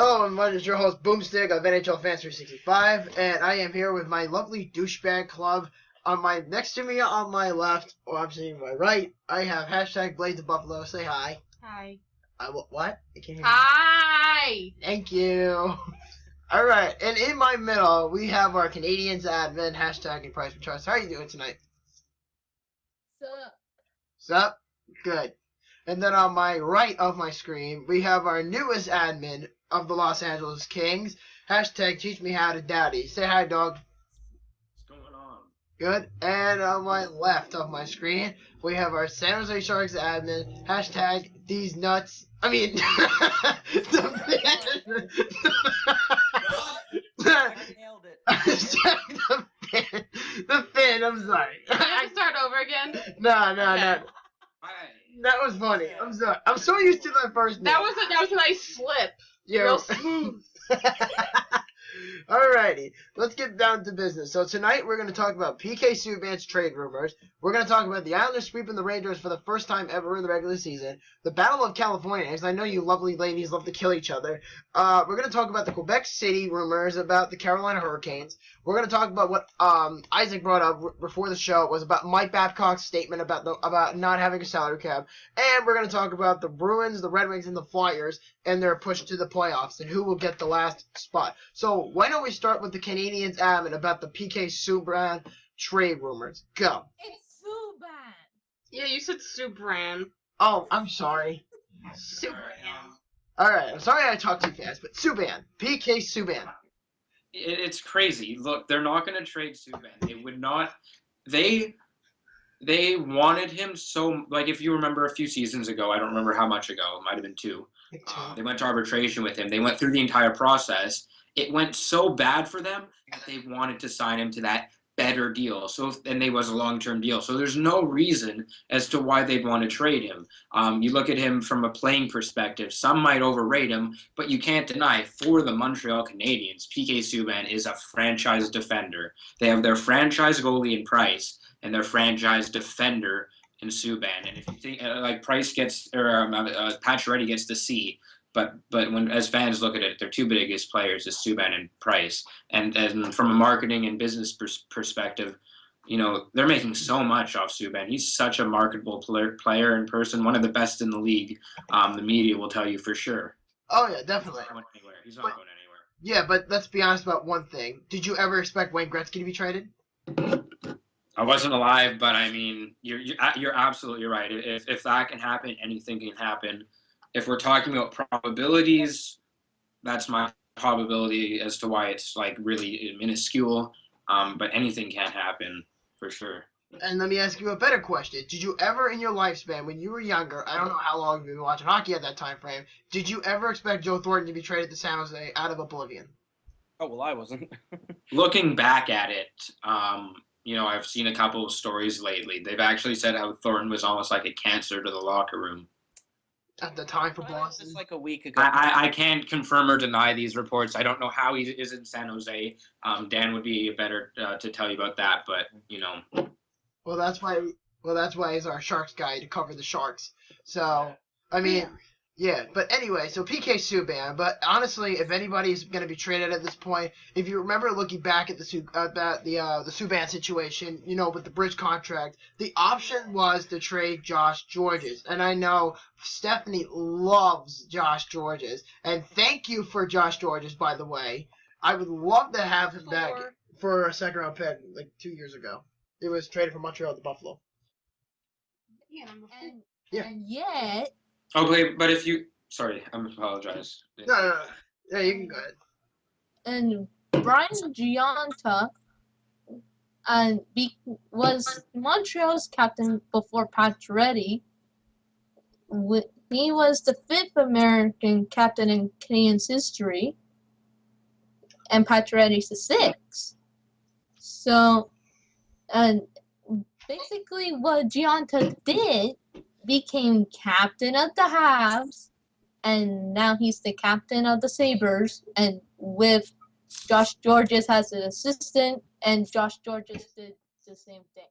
Hello, everyone. It's your host, Boomstick of NHL Fans 365, and I am here with my lovely douchebag club. Next to me on my left, or I'm saying my right, I have hashtag Blades of Buffalo. Say hi. Hi. What? I can't hear you. Hi! Thank you. All right, and in my middle, we have our Canadians admin, hashtag and Price for Trust. How are you doing tonight? Sup? Sup? Good. And then on my right of my screen, we have our newest admin of the Los Angeles Kings. Hashtag teach me how to daddy. Say hi, dog. What's going on? Good. And on my left of my screen, we have our San Jose Sharks admin. Hashtag these nuts. I mean, Nailed it. Hashtag the fin. I'm sorry. Can I start over again? No. Hi. That was funny. I'm sorry. I'm so used to that first name. That was a nice slip. Yeah. Real smooth. Alrighty, let's get down to business. So tonight we're going to talk about PK Subban's trade rumors. We're going to talk about the Islanders sweeping the Rangers for the first time ever in the regular season. The Battle of California, because I know you lovely ladies love to kill each other. We're going to talk about the Quebec City rumors about the Carolina Hurricanes. We're going to talk about what Isaac brought up before the show. It was about Mike Babcock's statement about not having a salary cap. And we're going to talk about the Bruins, the Red Wings, and the Flyers and their push to the playoffs and who will get the last spot. So why don't we start with the Canadians admin about the PK Subban trade rumors? Go. It's Subban. Yeah, you said Subran. Oh, I'm sorry. Subran. Alright, I'm sorry I talked too fast, but Subban. PK Subban. It's crazy. Look, they're not going to trade Subban. They would not. They wanted him so. Like, if you remember a few seasons ago, I don't remember how much ago. It might have been two. They went to arbitration with him. They went through the entire process. It went so bad for them that they wanted to sign him to that better deal. And it was a long-term deal. So there's no reason as to why they'd want to trade him. You look at him from a playing perspective. Some might overrate him, but you can't deny for the Montreal Canadiens, PK Subban is a franchise defender. They have their franchise goalie in Price and their franchise defender in Subban. And if you think like Price gets or Pacioretty gets the C. But when as fans look at it, their two biggest players is Subban and Price. And from a marketing and business perspective, you know, they're making so much off Subban. He's such a marketable player in person, one of the best in the league. The media will tell you for sure. Oh, yeah, definitely. He's not going anywhere. He's not going anywhere. Yeah, but let's be honest about one thing. Did you ever expect Wayne Gretzky to be traded? I wasn't alive, but I mean, you're absolutely right. If that can happen, anything can happen. If we're talking about probabilities, that's my probability as to why it's like really minuscule. But anything can happen for sure. And let me ask you a better question. Did you ever in your lifespan, when you were younger, I don't know how long you've been watching hockey at that time frame, did you ever expect Joe Thornton to be traded to San Jose out of oblivion? Oh, well, I wasn't. Looking back at it, you know, I've seen a couple of stories lately. They've actually said how Thornton was almost like a cancer to the locker room. At the time for I read Boston? this like a week ago. I can't confirm or deny these reports. I don't know how he is in San Jose. Dan would be better to tell you about that, but, you know. Well, that's why he's our Sharks guy to cover the Sharks. So, I mean, yeah. But anyway, so PK Subban. But honestly, if anybody's going to be traded at this point, if you remember looking back at the Subban situation, you know, with the bridge contract, the option was to trade Josh Georges. And I know Stephanie loves Josh Georges. And thank you for Josh Georges, by the way. I would love to have him back for a second-round pick like 2 years ago. It was traded from Montreal to Buffalo. And yet, Okay, but if you... Sorry, I apologize. No. Yeah, you can go ahead. and Brian Giunta was Montreal's captain before Pacioretty. He was the 5th American captain in Canadiens history, and Pacioretty's the 6th. So, and basically what Giunta did, became captain of the Habs, and now he's the captain of the Sabres, and with Josh Georges as an assistant, and Josh Georges did the same thing.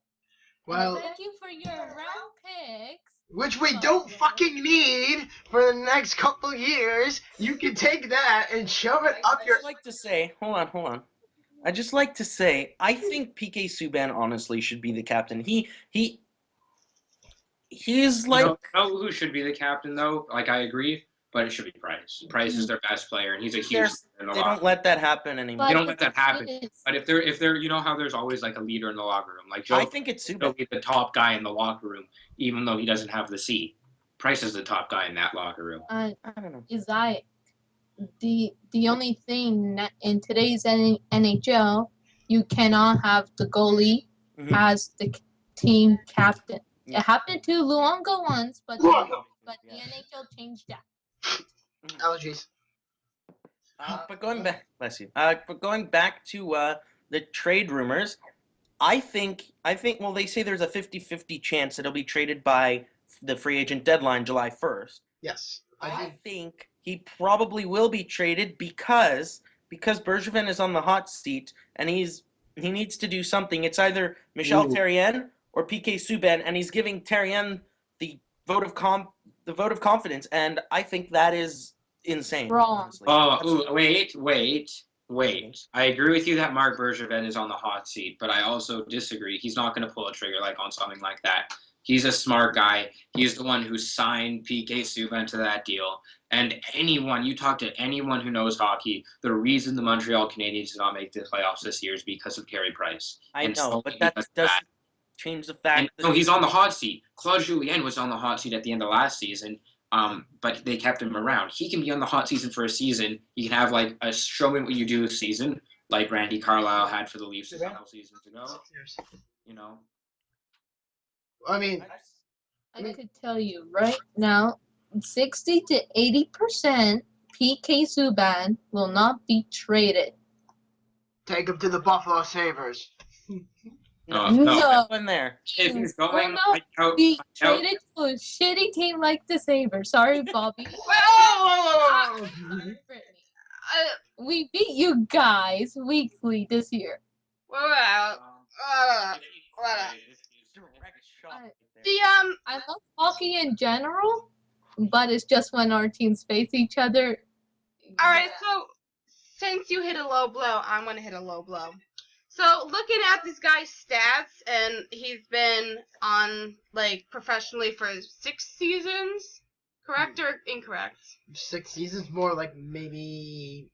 Well, Thank you for your round picks. which we don't fucking need for the next couple years. You can take that and shove it up I your. just like to say, hold on. I just like to say, I think PK Subban honestly should be the captain. He's You like, know who should be the captain though? Like I agree, but it should be Price. Price is their best player, and he's a huge leader in the they locker don't let that happen anymore. They But don't let that happen. it's- But if they're you know how there's always like a leader in the locker room, like I Joe think it's will Subban. be the top guy in the locker room, even though he doesn't have the seat. Price is the top guy in that locker room. I don't know. is I the only thing that in today's NHL, you cannot have the goalie Mhm. as the team captain. Yeah. It happened to Luongo once, but the Yeah. NHL changed that. Allergies. But going back, bless you. But going back to the trade rumors, I think. Well, they say there's a 50-50 chance that he'll be traded by the free agent deadline, July 1st. Yes. I think he probably will be traded because Bergevin is on the hot seat and he needs to do something. It's either Michel Ooh. Therrien or PK Subban, and he's giving Therrien the vote of confidence, and I think that is insane. Wrong. Honestly. Wait. I agree with you that Mark Bergevin is on the hot seat, but I also disagree. He's not going to pull a trigger like on something like that. He's a smart guy. He's the one who signed PK Subban to that deal. And you talk to anyone who knows hockey, the reason the Montreal Canadiens did not make the playoffs this year is because of Carey Price. I And know, solely but that because of doesn't change the fact And that no, he's on the hot seat. Claude Julien was on the hot seat at the end of last season, but they kept him around. He can be on the hot season for a season. He can have like a show me what you do season, like Randy Carlyle had for the Leafs a couple seasons ago. You know, I mean, I could tell you right now, 60 to 80% PK Subban will not be traded. take him to the Buffalo Sabres. No. no one there. if he's going, Oh, no. I doubt. Be traded to a shitty team like the Sabres. Sorry, Bobby. Whoa! Sorry, Brittany. We beat you guys weekly this year. Direct shot right there. The I love hockey in general, but it's just when our teams face each other. all right. So since you hit a low blow, I'm gonna hit a low blow. So looking at this guy's stats, and he's been on like professionally for 6 seasons, correct or incorrect? 6 seasons, more like maybe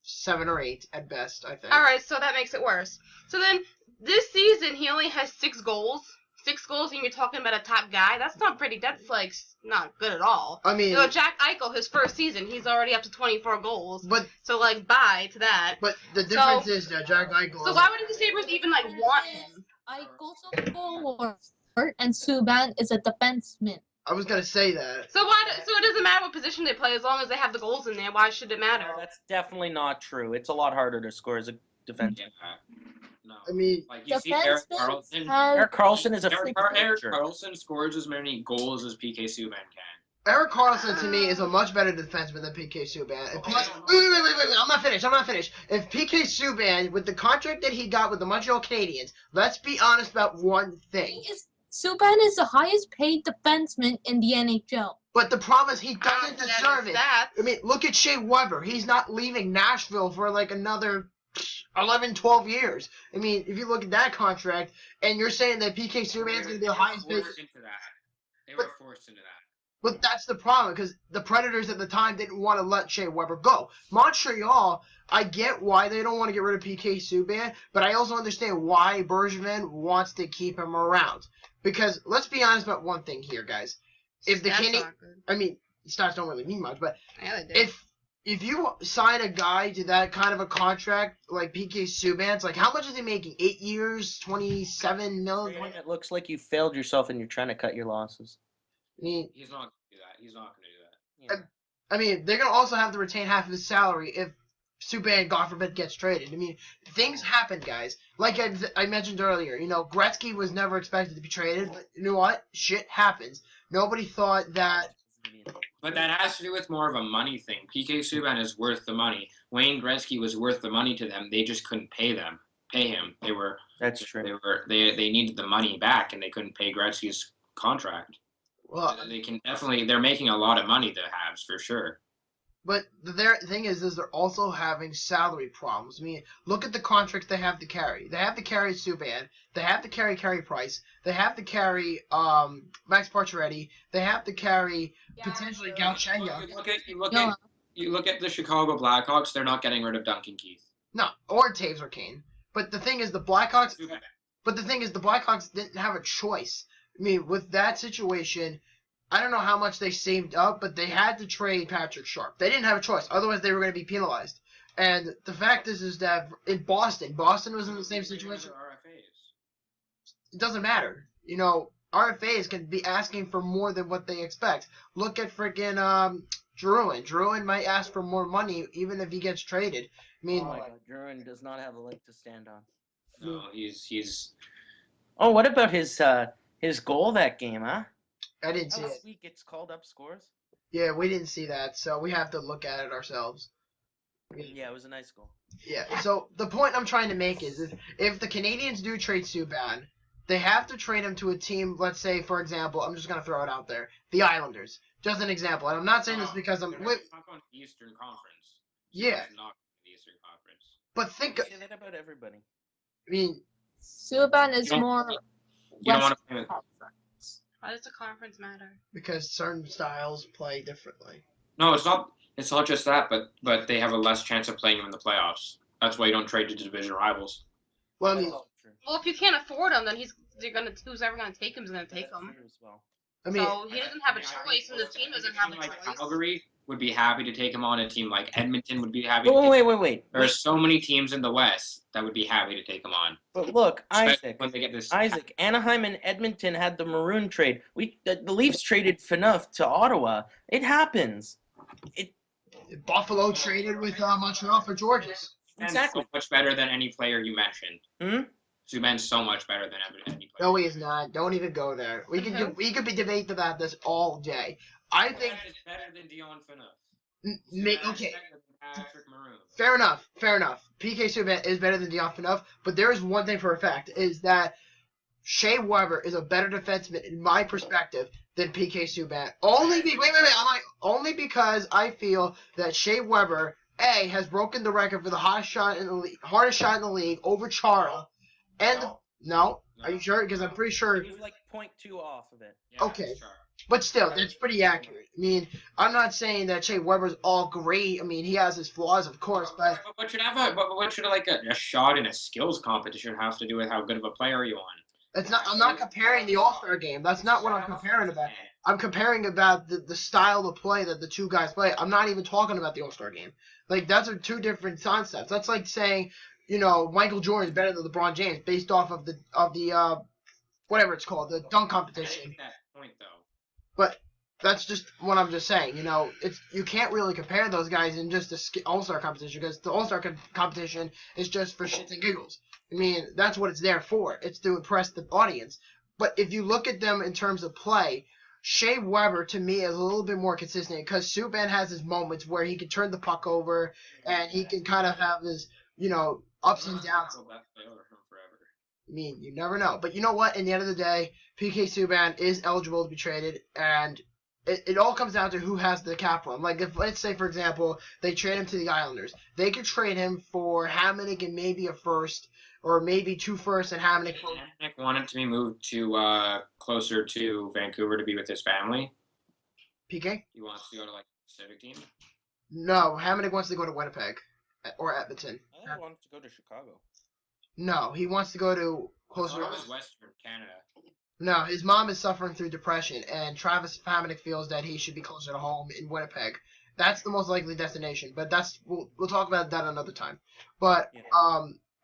7 or 8 at best, I think. All right, so that makes it worse. So then this season he only has 6 goals. 6 goals, and you're talking about a top guy. That's not pretty. That's like not good at all. I mean, You know, Jack Eichel, his first season, he's already up to 24 goals. but So like, bye to that. the difference is that Jack Eichel. So why would the Sabres even like want him? Eichel's a forward, and Subban is a defenseman. I was gonna say that. So it doesn't matter what position they play as long as they have the goals in there. Why should it matter? No, that's definitely not true. It's a lot harder to score as a defense. Yeah. No. I mean, Like you see Eric Defensemen Carlson. have Eric Carlson is a Eric, freak Eric pitcher. Carlson scores as many goals as PK Subban can. Eric Carlson to me is a much better defenseman than PK Subban. Wait, I'm not finished. If PK Subban, with the contract that he got with the Montreal Canadiens, let's be honest about one thing. Subban is the highest paid defenseman in the NHL. But the problem is he doesn't That deserve is it. stats. I mean, look at Shea Weber. He's not leaving Nashville for like another 11, 12 years. I mean, if you look at that contract, and you're saying that PK Subban's going to be the highest paid. They were forced into that. But that's the problem, because the Predators at the time didn't want to let Shea Weber go. Montreal, I get why they don't want to get rid of PK Subban, but I also understand why Bergevin wants to keep him around. Because let's be honest about one thing here, guys. If the That's Canadiens, not good. I mean, stats don't really mean much, but Yeah, they do. if you sign a guy to that kind of a contract like PK Subban's, like how much is he making? 8 years, 27 million. It looks like you failed yourself and you're trying to cut your losses. I mean, He's not going to do that. He's not going to do that. Yeah. I mean, they're gonna also have to retain half of his salary if Subban, God forbid, gets traded. I mean, things happen, guys. Like I mentioned earlier, you know, Gretzky was never expected to be traded, but you know what? Shit happens. Nobody thought that. But that has to do with more of a money thing. PK Subban is worth the money. Wayne Gretzky was worth the money to them. They just couldn't pay him. That's true. They needed the money back, and they couldn't pay Gretzky's contract. Well, They can definitely. They're making a lot of money. The Habs for sure. but their thing is they're also having salary problems. I mean, look at the contracts they have to carry. They have to carry Subban. They have to carry Carey Price. They have to carry Max Pacioretty. They have to carry potentially Galchenyuk. You look at the Chicago Blackhawks. They're not getting rid of Duncan Keith. No, or Taves or Kane. But the thing is, the Blackhawks. But the thing is, the Blackhawks didn't have a choice. I mean, with that situation, I don't know how much they saved up, but they had to trade Patrick Sharp. They didn't have a choice. Otherwise, they were going to be penalized. And the fact is that in Boston was in the same situation. It doesn't matter. You know, RFAs can be asking for more than what they expect. Look at freaking Drouin. Drouin might ask for more money even if he gets traded. I mean, oh my God, Drouin does not have a leg to stand on. No, he's. Oh, what about his goal that game, huh? I didn't see How it. sweet gets called up scores. Yeah, we didn't see that, so we have to look at it ourselves. Yeah, it was a nice goal. Yeah, so the point I'm trying to make is if the Canadians do trade Subban, they have to trade him to a team, let's say, for example, I'm just going to throw it out there, the Islanders. Just an example. And I'm not saying this because I'm... It's not going to the Eastern Conference. Yeah. It's not the Eastern Conference. But think... Say that about everybody. I mean... Subban is You don't- more You don't want West to play with. Conference. Why does the conference matter? Because certain styles play differently. No, it's not. It's not just that, but they have a less chance of playing him in the playoffs. That's why you don't trade to division rivals. Well, I That's mean, also true. Well, if you can't afford him, then who's ever gonna take him is gonna take That's him. true as well. I mean, So he doesn't have a choice, and the team doesn't have a like choice. Calgary would be happy to take him on. A team like Edmonton would be happy. To Wait. There are so many teams in the West that would be happy to take him on. But look, Especially Isaac. when they get this. Isaac, Anaheim and Edmonton had the Maroon trade. The Leafs traded Phaneuf to Ottawa. It happens. Buffalo traded with Montreal for Georges. Exactly. So much better than any player you mentioned. Hmm? Subban's so much better than any player. No, he is not. Don't even go there. We could be debating about this all day. I think... Subban is better than Dion Phaneuf. Okay. Better than Patrick Maroon. Fair enough. PK Subban is better than Dion Phaneuf, but there is one thing for a fact, is that Shea Weber is a better defenseman, in my perspective, than PK Subban. Only because I feel that Shea Weber, A, has broken the record for the hardest shot in the league over Charles, and... No? Are you sure? Because I'm pretty sure... He was like 0.2 off of it. Yeah, Okay. sure. But still, that's pretty accurate. I mean, I'm not saying that Shea Weber's all great. I mean, he has his flaws, of course, but... What should a shot in a skills competition have to do with how good of a player you are? I'm not comparing the All-Star game. That's not what I'm comparing about. I'm comparing about the style of play that the two guys play. I'm not even talking about the All-Star game. Like, that's two different concepts. That's like saying, you know, Michael Jordan is better than LeBron James based off of the whatever it's called, the dunk competition. I hate that point, though. But that's just what I'm just saying. You know, you can't really compare those guys in just the All-Star competition, because the All-Star competition is just for shits and giggles. I mean, that's what it's there for. It's to impress the audience. But if you look at them in terms of play, Shea Weber, to me, is a little bit more consistent, because Subban has his moments where he can turn the puck over, and he can kind of have his, you know, ups and downs. I mean, you never know. But you know what? In the end of the day, PK Subban is eligible to be traded, and it all comes down to who has the cap room. Like, if, let's say, for example, they trade him to the Islanders. They could trade him for Hamonic and maybe a first, or maybe 2 firsts and Hamonic. Hamonic wanted to be moved to closer to Vancouver to be with his family. PK? He wants to go to, like, a specific team. No, Hamonic wants to go to Winnipeg or Edmonton. I think he wanted to go to Chicago. No, he wants to go to closer. It was Western Canada. No, his mom is suffering through depression, and Travis Hamonic feels that he should be closer to home in Winnipeg. That's the most likely destination, but we'll talk about that another time. But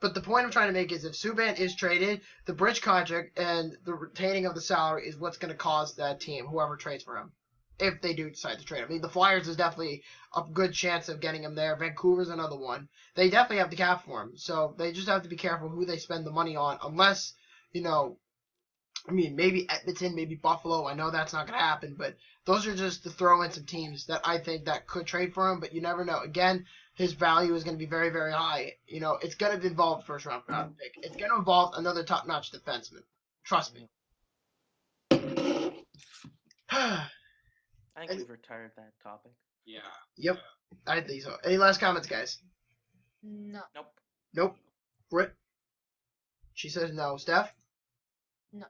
but the point I'm trying to make is if Subban is traded, the bridge contract and the retaining of the salary is what's going to cause that team, whoever trades for him, if they do decide to trade him. I mean, the Flyers is definitely a good chance of getting him there. Vancouver's another one. They definitely have the cap for him, so they just have to be careful who they spend the money on, unless, you know, I mean, maybe Edmonton, maybe Buffalo. I know that's not going to happen, but those are just to throw in some teams that I think that could trade for him, but you never know. Again, his value is going to be very, very high. You know, it's going to involve first-round pick. It's going to involve another top-notch defenseman. Trust me. I think we've retired that topic. Yeah. Yep, I think so. Any last comments, guys? No. Nope. Nope. Britt? She says no. Steph? No.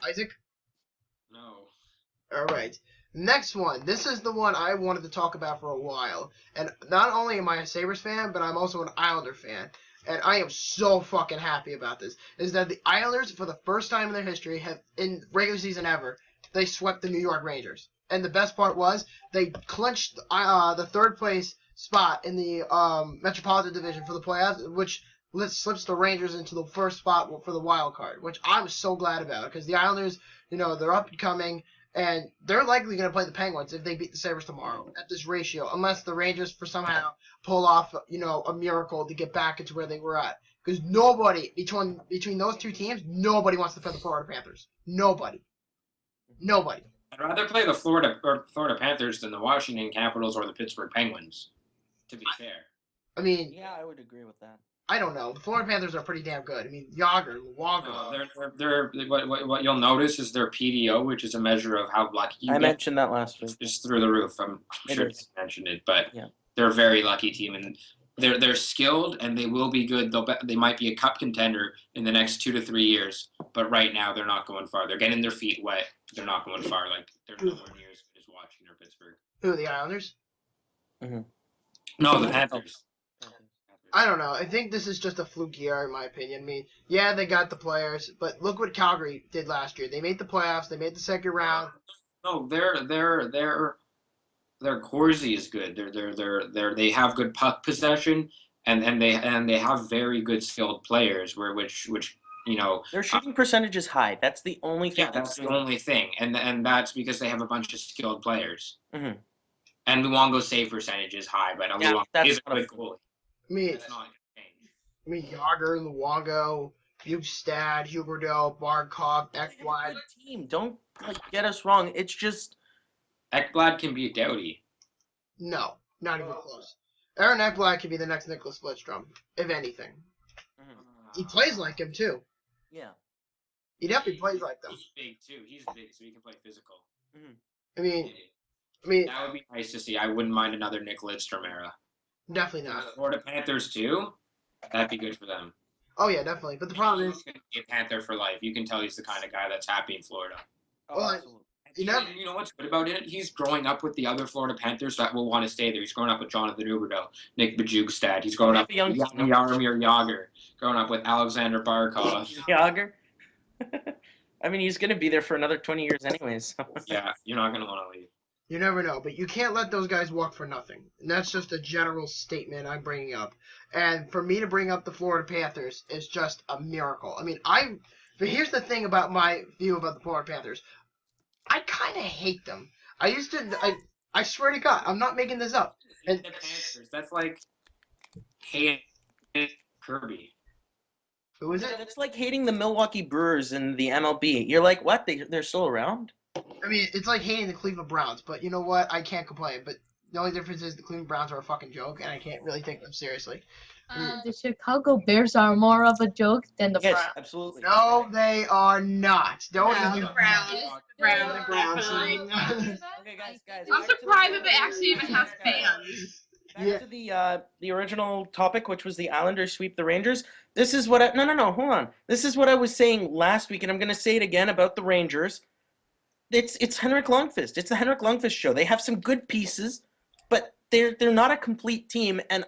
Isaac? No. All right. Next one. This is the one I wanted to talk about for a while. And not only am I a Sabres fan, but I'm also an Islander fan. And I am so fucking happy about this. Is that the Islanders, for the first time in their history, have in regular season ever, they swept the New York Rangers. And the best part was they clinched the third place spot in the Metropolitan Division for the playoffs, which slips the Rangers into the first spot for the wild card, which I was so glad about because the Islanders, they're up and coming. And they're likely going to play the Penguins if they beat the Sabres tomorrow at this ratio, unless the Rangers for somehow pull off, a miracle to get back into where they were at. Because nobody, between those two teams, nobody wants to play the Florida Panthers. Nobody. I'd rather play the Florida Panthers than the Washington Capitals or the Pittsburgh Penguins, to be fair. I mean, Yeah, I would agree with that. I don't know. The Florida Panthers are pretty damn good. I mean, Yager, Luongo. They're what you'll notice is their PDO, which is a measure of how lucky you I get, mentioned that last week. is through the roof. I'm It sure you is. mentioned it, but Yeah. they're a very lucky team, and they're skilled, and they will be good. They might be a cup contender in the next 2 to 3 years, but right now they're not going far. They're getting their feet wet. They're not going far. Like they're nowhere near as good as Washington or Pittsburgh. Who, the Islanders? No, the Panthers. I don't know. I think this is just a fluke year, in my opinion. I mean, yeah, they got the players, but look what Calgary did last year. They made the playoffs. They made the second round. No, their Corsi is good. They have good puck possession, and they have very good skilled players. Which Their shooting percentage is high. That's the only thing. yeah, that's the only thing, and that's because they have a bunch of skilled players. Mhm. And Luongo's save percentage is high, but Yeah, Luongo that's is a not a good goalie. I mean, That's not gonna change. Yager, Luongo, Bukestad, Huberdeau, Barkov, They have a Ekblad. good team. Don't get us wrong. It's just Ekblad can be a Doughty. No, not even close. Aaron Ekblad could be the next Nicholas Lidstrom, if anything. He plays like him, too. yeah. He definitely plays like them. He's big too. He's big, so he can play physical. I mean, That would be nice to see. I wouldn't mind another Nick Lidstrom era. definitely The not. Florida Panthers too. That'd be good for them. Oh, yeah, definitely. But the problem is, He's gonna be a Panther for life. You can tell he's the kind of guy that's happy in Florida. Oh, Well, absolutely. And you know what's good about it? He's growing up with the other Florida Panthers that will want to stay there. He's growing up with Jonathan Huberdeau, Nick Bajugstad. He's growing up with young Jaromir Jagr. Growing up with Alexander Barkov. Yager. I mean, he's gonna be there for another 20 years anyways. So. Yeah, you're not gonna want to leave. you never know. But you can't let those guys walk for nothing. And that's just a general statement I'm bringing up. And for me to bring up the Florida Panthers is just a miracle. I mean, but here's the thing about my view about the Florida Panthers. I kind of hate them. I swear to God, I'm not making this up. The Panthers. That's like hating Kirby. Who is it? It's like hating the Milwaukee Brewers in the MLB. You're like, what? They're still around? I mean, it's like hating the Cleveland Browns, but you know what? I can't complain. But the only difference is the Cleveland Browns are a fucking joke, and I can't really take them seriously. The Chicago Bears are more of a joke than the Yes, Browns. absolutely. No, they are not. Don't No, even. the Browns. The Browns. Okay, guys. I'm back to surprised the- that they actually even have fans. Back Yeah. to the original topic, which was the Islanders sweep the Rangers. This is what no, hold on. This is what I was saying last week, and I'm going to say it again about the Rangers. It's Henrik Lundqvist. It's the Henrik Lundqvist show. They have some good pieces, but they're not a complete team. And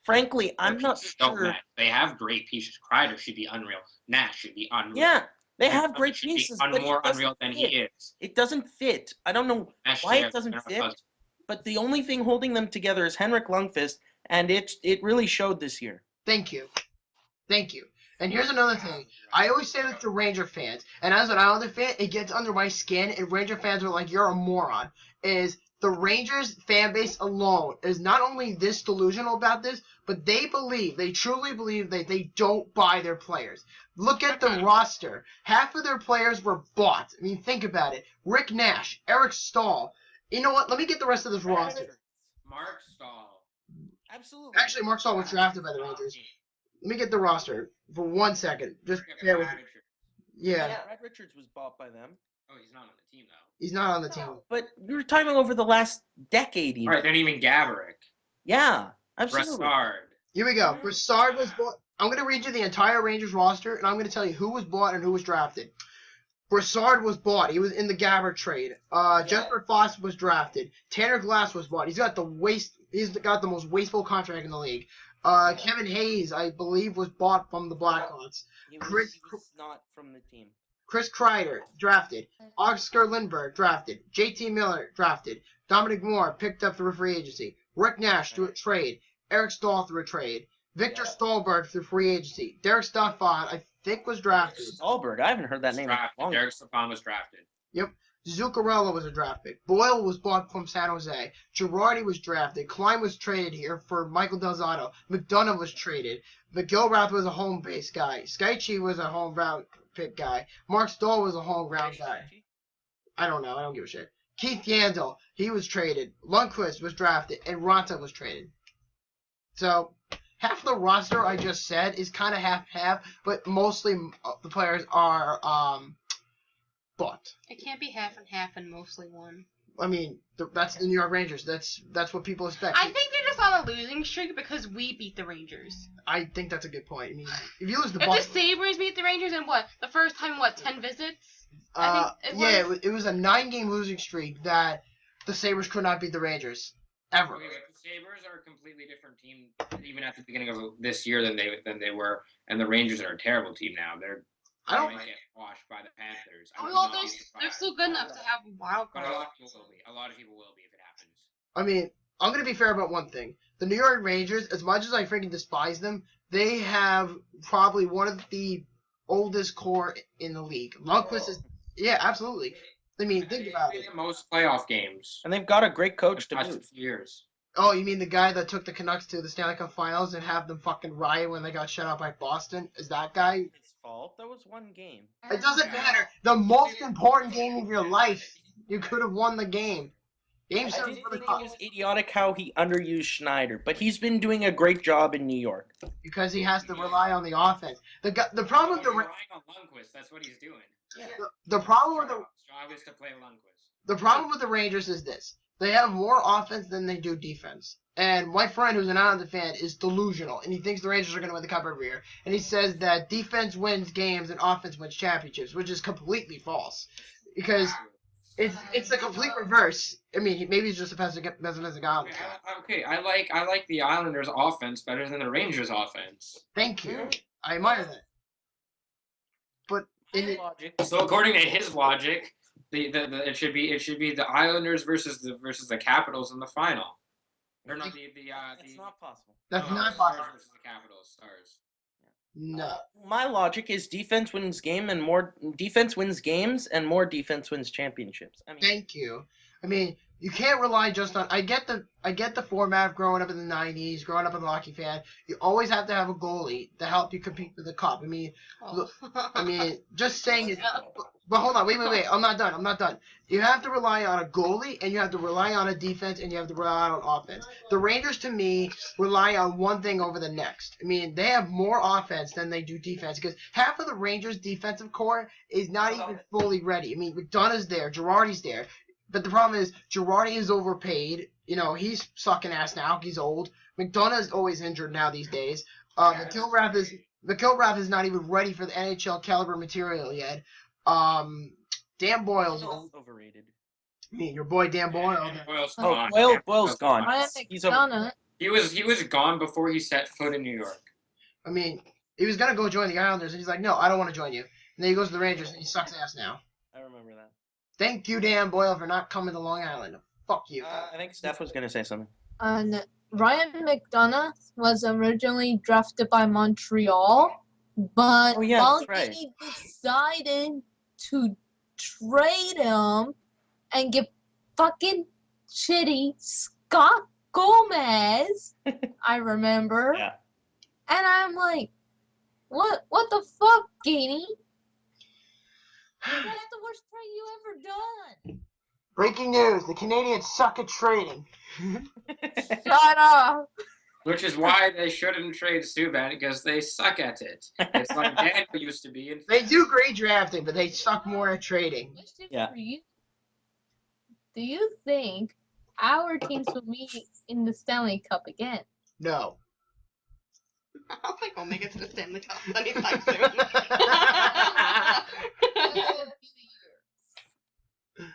frankly, I'm not sure. They have great pieces. Kreider should be unreal. Nash should be unreal. Yeah, they have Lundqvist great should be pieces, but more it doesn't unreal than fit. he is. It doesn't fit. I don't know Nash why should it doesn't have- fit. But the only thing holding them together is Henrik Lundqvist, and it really showed this year. Thank you. And here's another thing. I always say this to Ranger fans, and as an Islander fan, it gets under my skin, and Ranger fans are like, you're a moron, is the Rangers fan base alone is not only this delusional about this, but they truly believe that they don't buy their players. Look at the roster. Half of their players were bought. I mean, think about it. Rick Nash, Eric Stahl. You know what? Let me get the rest of this roster. Mark Stahl. Absolutely. Actually, Mark Stahl was drafted by the Rangers. Let me get the roster for 1 second. Just bear with me. Yeah. Brad Richards was bought by them. Oh, he's not on the team though. He's not on the team. But you're talking over the last decade, even. All right, then even Gaborik, Yeah, absolutely. Brassard. Here we go. Brassard was bought. I'm going to read you the entire Rangers roster, and I'm going to tell you who was bought and who was drafted. Brassard was bought. He was in the Gabbard trade. Jesper Foss was drafted. Tanner Glass was bought. He's got the most wasteful contract in the league. Kevin Hayes, I believe, was bought from the Blackhawks. He Chris was not from the team. Chris Kreider, drafted. Oscar Lindbergh, drafted. JT Miller, drafted. Dominic Moore, picked up through free agency. Rick Nash, through a trade. Eric Stahl, through a trade. Victor Stolberg, through free agency. Derek Stafford, I think, was drafted. Stolberg, I haven't heard that name in a long time. Derek Stepan was drafted. Yep. Zuccarello was a draft pick. Boyle was bought from San Jose. Girardi was drafted. Klein was traded here for Michael Del Zotto. McDonough was traded. McGilrath was a home-based guy. Skychi was a home-ground pick guy. Mark Stoll was a home-ground guy. I don't know. I don't give a shit. Keith Yandel, he was traded. Lundqvist was drafted. And Ronta was traded. So, half the roster I just said is kind of half-half, but mostly the players are bought. It can't be half and half and mostly one. I mean, that's the New York Rangers. That's what people expect. I think they're just on a losing streak because we beat the Rangers. I think that's a good point. I mean, if you lose the If ball, the Sabres beat the Rangers in what? The first time, 10 visits? it was a 9-game losing streak that the Sabres could not beat the Rangers ever. Okay, but the Sabres are a completely different team, even at the beginning of this year than they were, and the Rangers are a terrible team now. They might get washed by the Panthers. I would Well, not be they're surprised. still good enough to have a wild But card. a lot of people will be if it happens. I mean, I'm gonna be fair about one thing. The New York Rangers, as much as I freaking despise them, they have probably one of the oldest core in the league. Lundqvist is, yeah, absolutely. I mean, think about They it. the most playoff games. And they've got a great coach to Past boot. few years. Oh, you mean the guy that took the Canucks to the Stanley Cup Finals and have them fucking riot when they got shut out by Boston? Is that guy? His fault. That was one game. It doesn't matter. The most important game of your life, you could have won the game. Game I 7 did for the think it Cup. was idiotic how he underused Schneider, but he's been doing a great job in New York. Because he has to rely on the offense. The problem with the relying on Lundqvist, that's what he's doing. the problem with the Job is to play Lundqvist. The problem with the Rangers is this. They have more offense than they do defense. And my friend, who's an Islander fan, is delusional. And he thinks the Rangers are going to win the Cup every year. And he says that defense wins games and offense wins championships, which is completely false. Because it's the complete reverse. I mean, maybe he's just a pessimistic guy. Okay, I like the Islanders' offense better than the Rangers' offense. Thank you. I admire that. But Logic. So according to his logic, it should be the Islanders versus the Capitals in the final. Or not That's not possible. that's no, not Stars possible. versus the Capitals. Stars. No. My logic is defense wins games and more defense wins championships. I mean, Thank you. I mean, you can't rely just on. I get the format of growing up in the '90s, growing up as a hockey fan. You always have to have a goalie to help you compete for the cup. I mean, look, just saying it. But hold on, wait. I'm not done. You have to rely on a goalie, and you have to rely on a defense, and you have to rely on offense. The Rangers, to me, rely on one thing over the next. I mean, they have more offense than they do defense, because half of the Rangers' defensive core is not even fully ready. I mean, McDonough's there, Girardi's there. But the problem is, Girardi is overpaid. You know, he's sucking ass now. He's old. McDonough's always injured now these days. McIlrath is not even ready for the NHL caliber material yet. Dan Boyle's old. overrated. I mean, your boy Dan Boyle. Boyle's Oh, gone. Boyle's gone. Ryan He's McDonough. He was gone before he set foot in New York. I mean, he was gonna go join the Islanders, and he's like, no, I don't want to join you. And then he goes to the Rangers, and he sucks ass now. I remember that. Thank you, Dan Boyle, for not coming to Long Island. Fuck you. I think Steph was gonna say something. And Ryan McDonough was originally drafted by Montreal, but Oh, yeah, that's right. Malgini decided to trade him and get fucking shitty Scott Gomez. I remember. Yeah. And I'm like, what the fuck, Genie? That's the worst trade you ever done. Breaking news: the Canadians suck at trading. Shut up. Which is why they shouldn't trade Subban because they suck at it. It's like Daniel used to be. They do great drafting, but they suck more at trading. Question Yeah. for you. Do you think our teams will meet in the Stanley Cup again? No. I don't think we'll make it to the Stanley Cup anytime soon. That will be the year.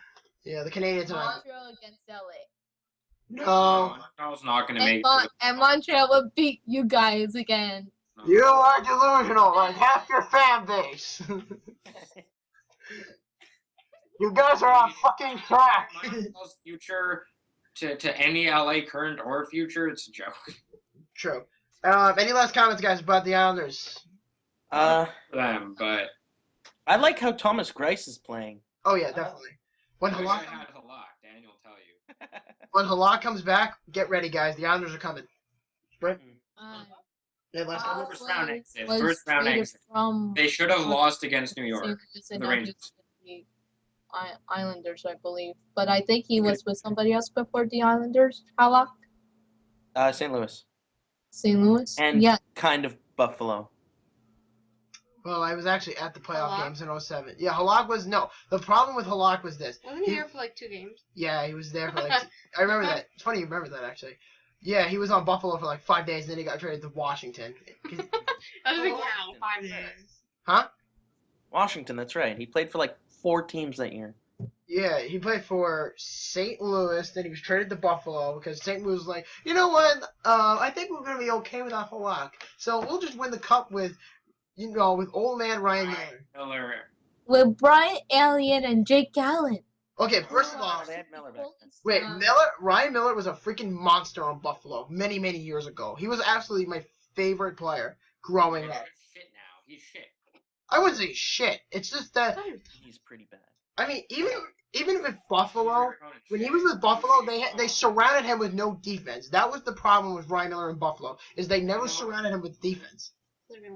Yeah, the Canadians are not. Montreal against LA. No. Montreal's not going to make And, it. and Montreal will beat you guys again. You are delusional, like half your fan base. You guys are on fucking track. Montreal's future to any LA current or future, it's a joke. True. Any last comments, guys, about the Islanders? Uh, For them, but I like how Thomas Greiss is playing. Oh yeah, definitely. When I wish I Halak, had Halak. Daniel will tell you. when Halak comes back, get ready, guys. The Islanders are coming. Uh, Yeah, last Alex First round was- exit. was First round traded exit. From They should have lost against New York. St. Louis and the now Rangers. he's with the Islanders, I believe. But I think he was with somebody else before the Islanders. Halak? St. Louis. St. Louis? And Yeah. kind of Buffalo. Well, I was actually at the playoff Halak? games in 07. Yeah, Halak was no. The problem with Halak was this. Wasn't he here for like 2 games? Yeah, he was there for like. I remember that. It's funny you remember that actually. Yeah, he was on Buffalo for like 5 days, and then he got traded to Washington. That doesn't count. 5 days. Huh? Washington, that's right. He played for like 4 teams that year. Yeah, he played for St. Louis. Then he was traded to Buffalo because St. Louis was like, you know what? I think we're gonna be okay without Halak, so we'll just win the cup with, with old man Ryan Miller. Miller. With Brian Elliott and Jake Allen. Okay, first of all, Oh, they had Miller back then. wait, Ryan Miller was a freaking monster on Buffalo many, many years ago. He was absolutely my favorite player growing up. Shit now. He's shit. I wouldn't say shit. It's just that, He's pretty bad. I mean, even with Buffalo, when he was with Buffalo, they surrounded him with no defense. That was the problem with Ryan Miller in Buffalo, is they never surrounded him with defense.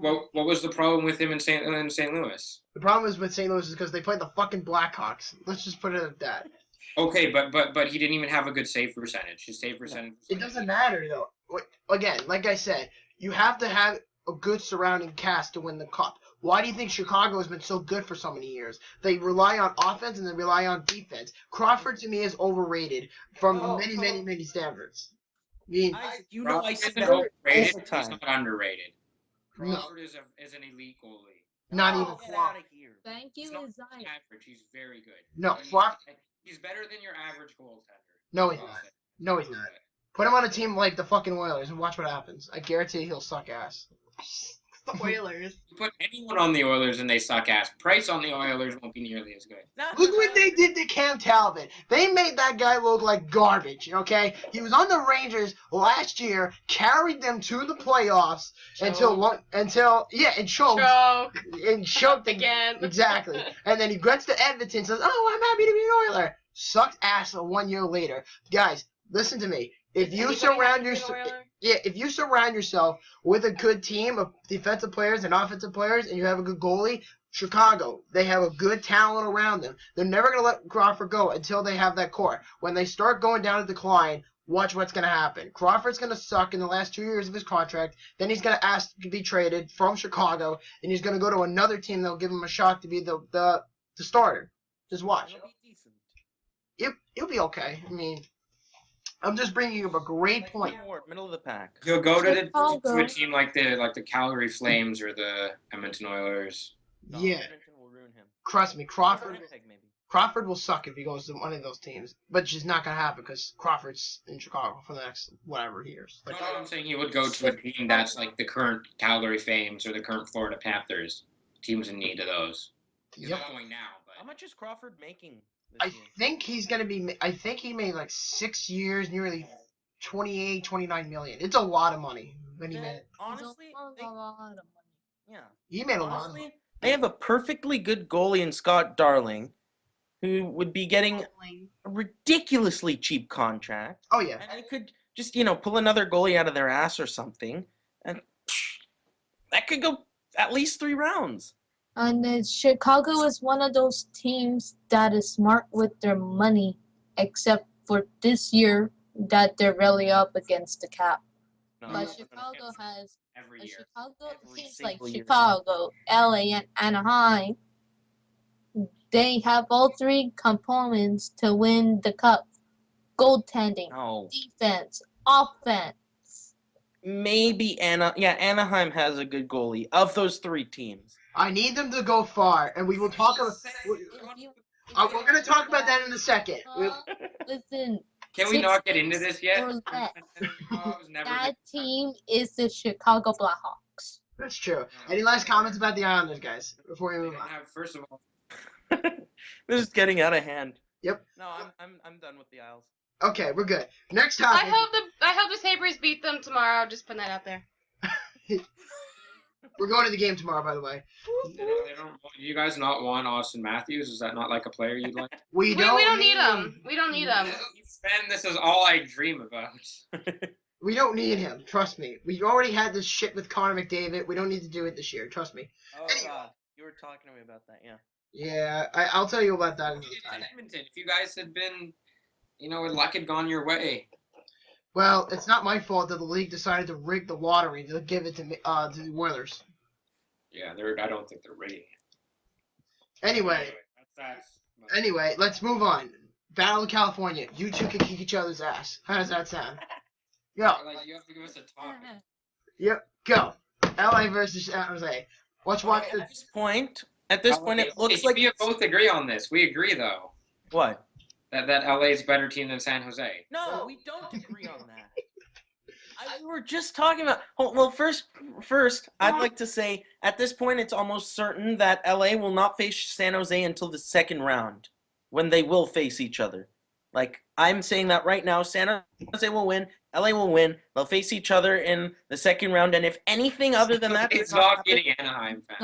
What was the problem with him in St. Louis? The problem is with St. Louis is because they played the fucking Blackhawks. Let's just put it at that. Okay, but he didn't even have a good save percentage. His save percentage. It doesn't matter though. Again, like I said, you have to have a good surrounding cast to win the cup. Why do you think Chicago has been so good for so many years? They rely on offense and they rely on defense. Crawford to me is overrated from many standards. I mean, You know, I Crawford said isn't that all overrated. the He's time. not underrated. No. Crawford is an elite goalie. not Oh, even get close. out of here. Thank you, He's not Isaiah. average. He's very good. No, He's, Crawford. he's better than your average goaltender. No, he's not. No, he's not. Put him on a team like the fucking Oilers and watch what happens. I guarantee he'll suck ass. The Oilers. You put anyone on the Oilers and they suck ass. Price on the Oilers won't be nearly as good. Look what they did to Cam Talbot. They made that guy look like garbage, okay? He was on the Rangers last year, carried them to the playoffs and choked Again. Exactly. And then he gets to Edmonton and says, "Oh, I'm happy to be an Oiler." Sucked ass 1 year later. Guys, listen to me. If you surround yourself with a good team of defensive players and offensive players, and you have a good goalie, Chicago, they have a good talent around them. They're never going to let Crawford go until they have that core. When they start going down a decline, watch what's going to happen. Crawford's going to suck in the last 2 years of his contract. Then he's going to ask to be traded from Chicago, and he's going to go to another team that'll give him a shot to be the starter. Just watch. It'll be decent. It'll be okay. I mean, I'm just bringing up a great point. Middle of the pack. He'll go to Chicago. a team like the Calgary Flames or the Edmonton Oilers. No, Yeah. Edmonton will ruin him. Trust me, Crawford Winnipeg, maybe. Crawford will suck if he goes to one of those teams, but it's just not gonna happen because Crawford's in Chicago for the next whatever years. No, I'm saying he would go to a team that's like the current Calgary Flames or the current Florida Panthers. Teams in need of those. He's Yep. not going now, How but much is Crawford making I this year? think he's gonna be. I think he made like 6 years, nearly 28, 29 million. It's a lot of money. When he made, Honestly, a lot of money. yeah. he made a lot of money. Honestly, they have a perfectly good goalie in Scott Darling, who would be getting a ridiculously cheap contract, Oh yeah, and they could just pull another goalie out of their ass or something, and that could go at least 3 rounds. And Chicago is one of those teams that is smart with their money, except for this year that they're really up against the cap. No, But no. Chicago has every but year. Chicago Every teams like single year. Chicago, LA, and Anaheim. They have all three components to win the cup: goaltending, No. defense, offense. Maybe Anaheim has a good goalie of those 3 teams. I need them to go far, and we will talk about. We're going to talk about that in a second. Listen, Can we not get into this yet? or less. I was never That team is the Chicago Blackhawks. That's true. Any last comments about the Islanders, guys, before we They move didn't on? have, first of all, This is getting out of hand. Yep. No, I'm done with the Isles. Okay, we're good. Next I topic. hope the Sabres beat them tomorrow. Just putting that out there. We're going to the game tomorrow, by the way. they don't. Do you guys not want Austin Matthews? Is that not like a player you'd like? We We don't need them. We don't need them. Ben, this is all I dream about. We don't need him. Trust me. We already had this shit with Connor McDavid. We don't need to do it this year. Trust me. Oh Anyway. God, you were talking to me about that, yeah. Yeah, I'll tell you about that another It's time. Edmonton. If you guys had been, luck had gone your way. Well, it's not my fault that the league decided to rig the lottery to give it to the Oilers. Yeah, I don't think they're ready. Anyway, that's Anyway, let's move on. Battle of California. You two can kick each other's ass. How does that sound? Go. Like, you have to give us a topic. Yep. Go. LA versus San Jose. Let's watch At this. this point, it looks like we both agree on this. We agree though what? that LA is a better team than San Jose. No, we don't agree on that. We were just talking about. Well, first, I'd like to say at this point it's almost certain that LA will not face San Jose until the second round, when they will face each other. Like I'm saying that right now, San Jose will win, LA will win. They'll face each other in the second round, and if anything other than that, It's does not not happen, getting Anaheim fans.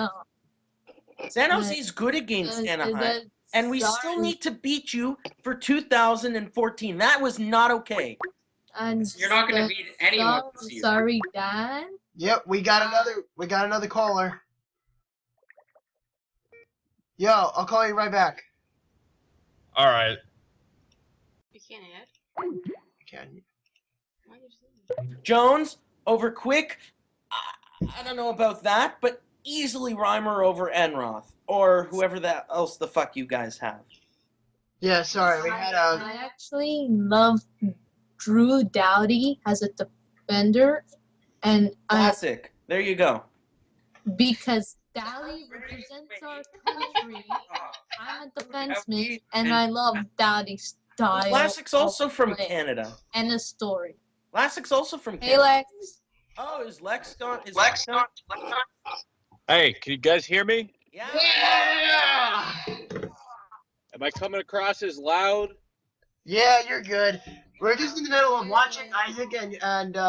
No. San Jose's good against Anaheim, and we still need to beat you for 2014. That was not okay. You're not going to beat anyone this season. Sorry, Dan. Yep, we got another caller. Yo, I'll call you right back. All right. You can't add. Can Why you say that? Jones over Quick. I don't know about that, but easily Reimer over Enroth or whoever that else the fuck you guys have. Yeah, sorry, we had I actually love Drew Doughty as a defender, and Classic. There you go. because Doughty represents our country. I'm a defenseman, and I love Doughty's style. Classic's also of from play Canada. and a story. Classic's also from Hey, Canada. Lex. Oh, is Lex gone? Is Lex gone? Hey, can you guys hear me? Yeah. Yeah! Am I coming across as loud? Yeah, you're good. We're just in the middle of watching Isaac and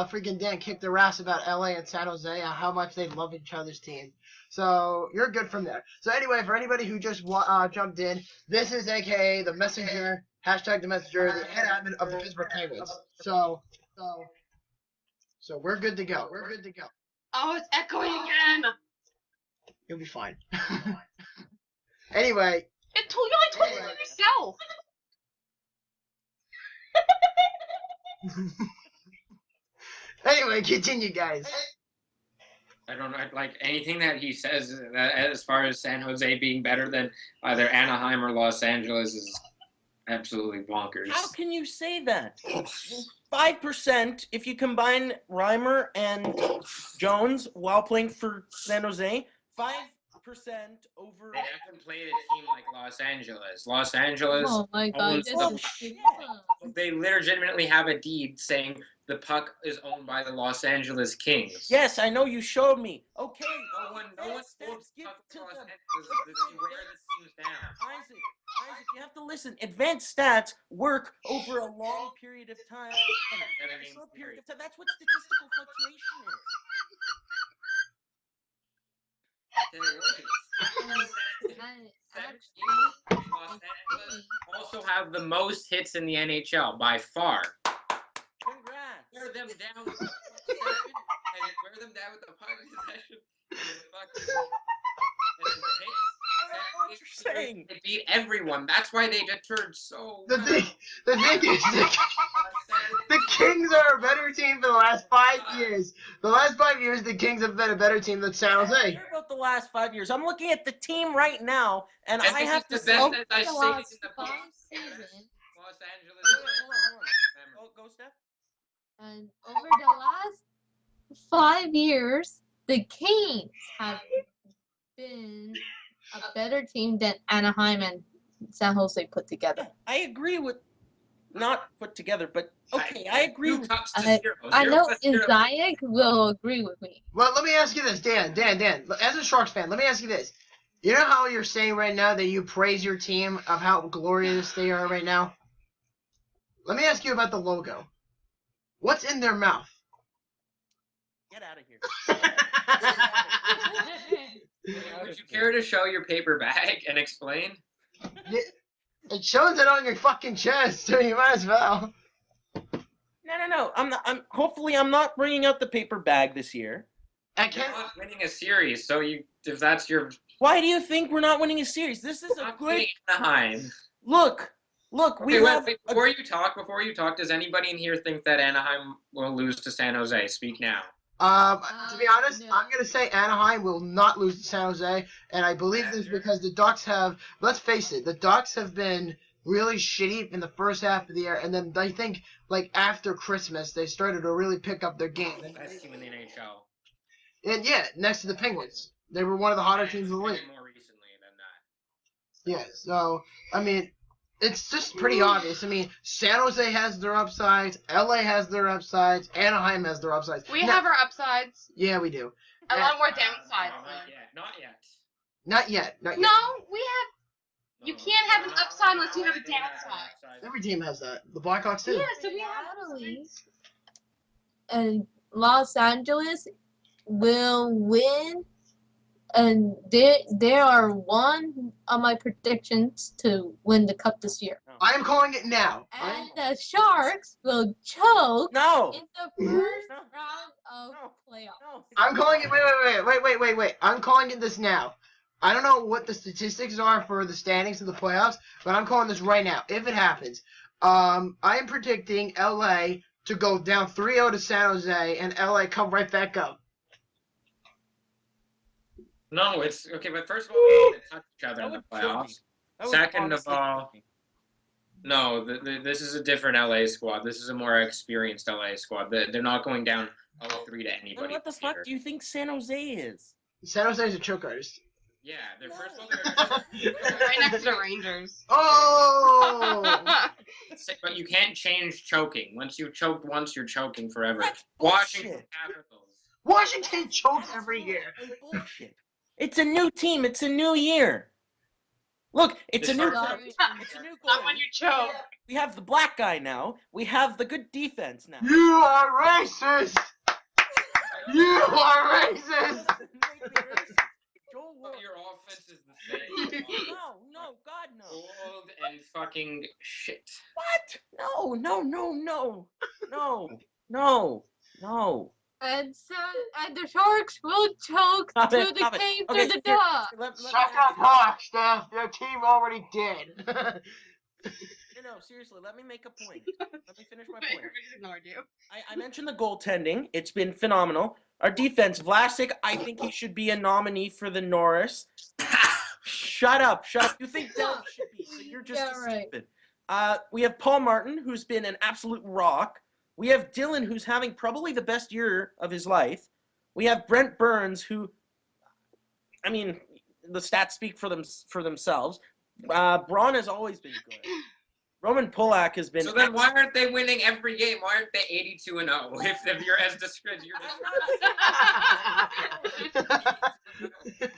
freaking Dan kick their ass about LA and San Jose and how much they love each other's team. So you're good from there. So anyway, for anybody who just jumped in, this is AKA the Messenger, hashtag the Messenger, the head admin of the Pittsburgh Penguins. So we're good to go. We're good to go. Oh, it's echoing again. You'll be fine. Anyway, You only told it to yourself. anyway, continue, guys. I don't know, like anything that he says that as far as San Jose being better than either Anaheim or Los Angeles is absolutely bonkers. How can you say that? 5% if you combine Reimer and Jones while playing for San Jose. 5% over. They haven't played a team like Los Angeles. Los Angeles, Oh my God, owns this the- is shit. they legitimately have a deed saying the puck is owned by the Los Angeles Kings. Yes, I know you showed me. Okay. No one Steps, holds give puck to to Los them. Angeles. They wear the teams down. Isaac, you have to listen. Advanced stats work over a long period of time. And a short period of time. That's what statistical fluctuation is. Los Angeles also have the most hits in the NHL by far. Congrats. Wear them down with the puck possession, and wear them down with the puck possession. And the fucking and the hits. I don't know what you're saying. They beat everyone. That's why they deterred so. The thing is, the Kings are a better team for the last 5 years. The last 5 years, the Kings have been a better team than San I don't Jose. care about the last 5 years. I'm looking at the team right now, and And I this have is to the say. best that I the say last in the 5 best seasons, Los Angeles. Hold on. Go, Steph. and over the last 5 years, the Kings have been a better team than Anaheim and San Jose put together. Yeah, I agree with not put together, but okay, I agree Two with. cups to I, zero. I Zero know plus zero. Isaac will agree with me. Well, let me ask you this, Dan. As a Sharks fan, let me ask you this. You know how you're saying right now that you praise your team of how glorious they are right now? Let me ask you about the logo. What's in their mouth? Get out of here. Would you care to show your paper bag and explain? It shows it on your fucking chest, so you might as well. No. Hopefully, I'm not bringing out the paper bag this year. I You're can't. not winning a series, so if that's your Why do you think we're not winning a series? This is a not good beating Anaheim. look. Okay, We have. wait, before you talk, does anybody in here think that Anaheim will lose to San Jose? Speak now. To be honest, No. I'm gonna say Anaheim will not lose to San Jose, and I believe this because the Ducks have. Let's face it, the Ducks have been really shitty in the first half of the year, and then I think like after Christmas they started to really pick up their game. Best team in the NHL. And yeah, next to the Penguins, they were one of the hotter teams in the league. More recently than that. Yeah, so I mean, it's just pretty obvious. I mean, San Jose has their upsides, LA has their upsides, Anaheim has their upsides. We Now- have our upsides. Yeah, we do. A lot more No, downsides. not yet. Not yet. Not yet. Not yet. No, we have. You can't have an upside unless you have a They have an downside. upside. Every team has that. The Blackhawks too. Yeah, so we have Natalie upsides. and Los Angeles will win, and they are one of my predictions to win the cup this year. I am calling it now. And the Sharks will choke No. in the first No. round of No. playoffs. No. I'm calling it. Wait. I'm calling it this now. I don't know what the statistics are for the standings of the playoffs, but I'm calling this right now. If it happens, I am predicting LA to go down 3-0 to San Jose, and LA come right back up. No, it's okay. But first of all, we're going to touch each other That in the would kill me. playoffs. That would Second of honestly all- kill me. No, this is a different LA squad. This is a more experienced LA squad. They're not going down 0-3 to Then anybody. what the this fuck year. do you think San Jose is? San Jose is a choke artist. Yeah, they're No. first of all they're Right next to the Rangers. Oh! but you can't change choking. Once you've choked once, you're choking forever. That's Washington bullshit. Capitals. Washington chokes every year. Absolutely bullshit. It's a new team. It's a new year. Look, it's a new. Sorry. It's a new Not goalie. when you choke. We have the black guy now. We have the good defense now. You are racist! You are racist! Joel But Ward. your offense is the same. No, God no. Old and fucking shit. What? No. And the Sharks will choke Stop to it, the stop it. game Okay, through the here, dog. Let me Shut up, Hawk, Steph. Their team already did. No, seriously, let me make a point. Let me finish my point. Everybody just ignored you. I mentioned the goaltending. It's been phenomenal. Our defense, Vlasic, I think he should be a nominee for the Norris. Shut up. You think Delk should be, so you're just Yeah, right. stupid. We have Paul Martin, who's been an absolute rock. We have Dylan, who's having probably the best year of his life. We have Brent Burns, who, I mean, the stats speak for themselves. Braun has always been good. Roman Polak has been. So then why aren't they winning every game? Why aren't they 82-0? If you're as described, you're If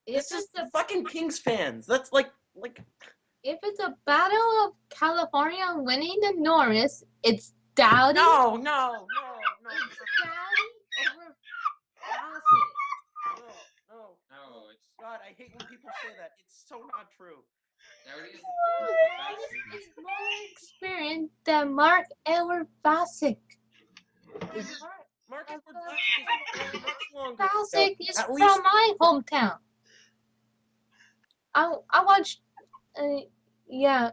This is it's a fucking Kings fans. That's like. if it's a battle of California winning the Norris, it's Dowdy. No. It's Dowdy over Bassett. No. No, it's God, I hate when people say that. It's so not true. Dowdy's Bassett is more experienced than Mark Edward Bassett. Mark Edward Vlasic is much longer. Bassett is At from least- my hometown. I watched, yeah,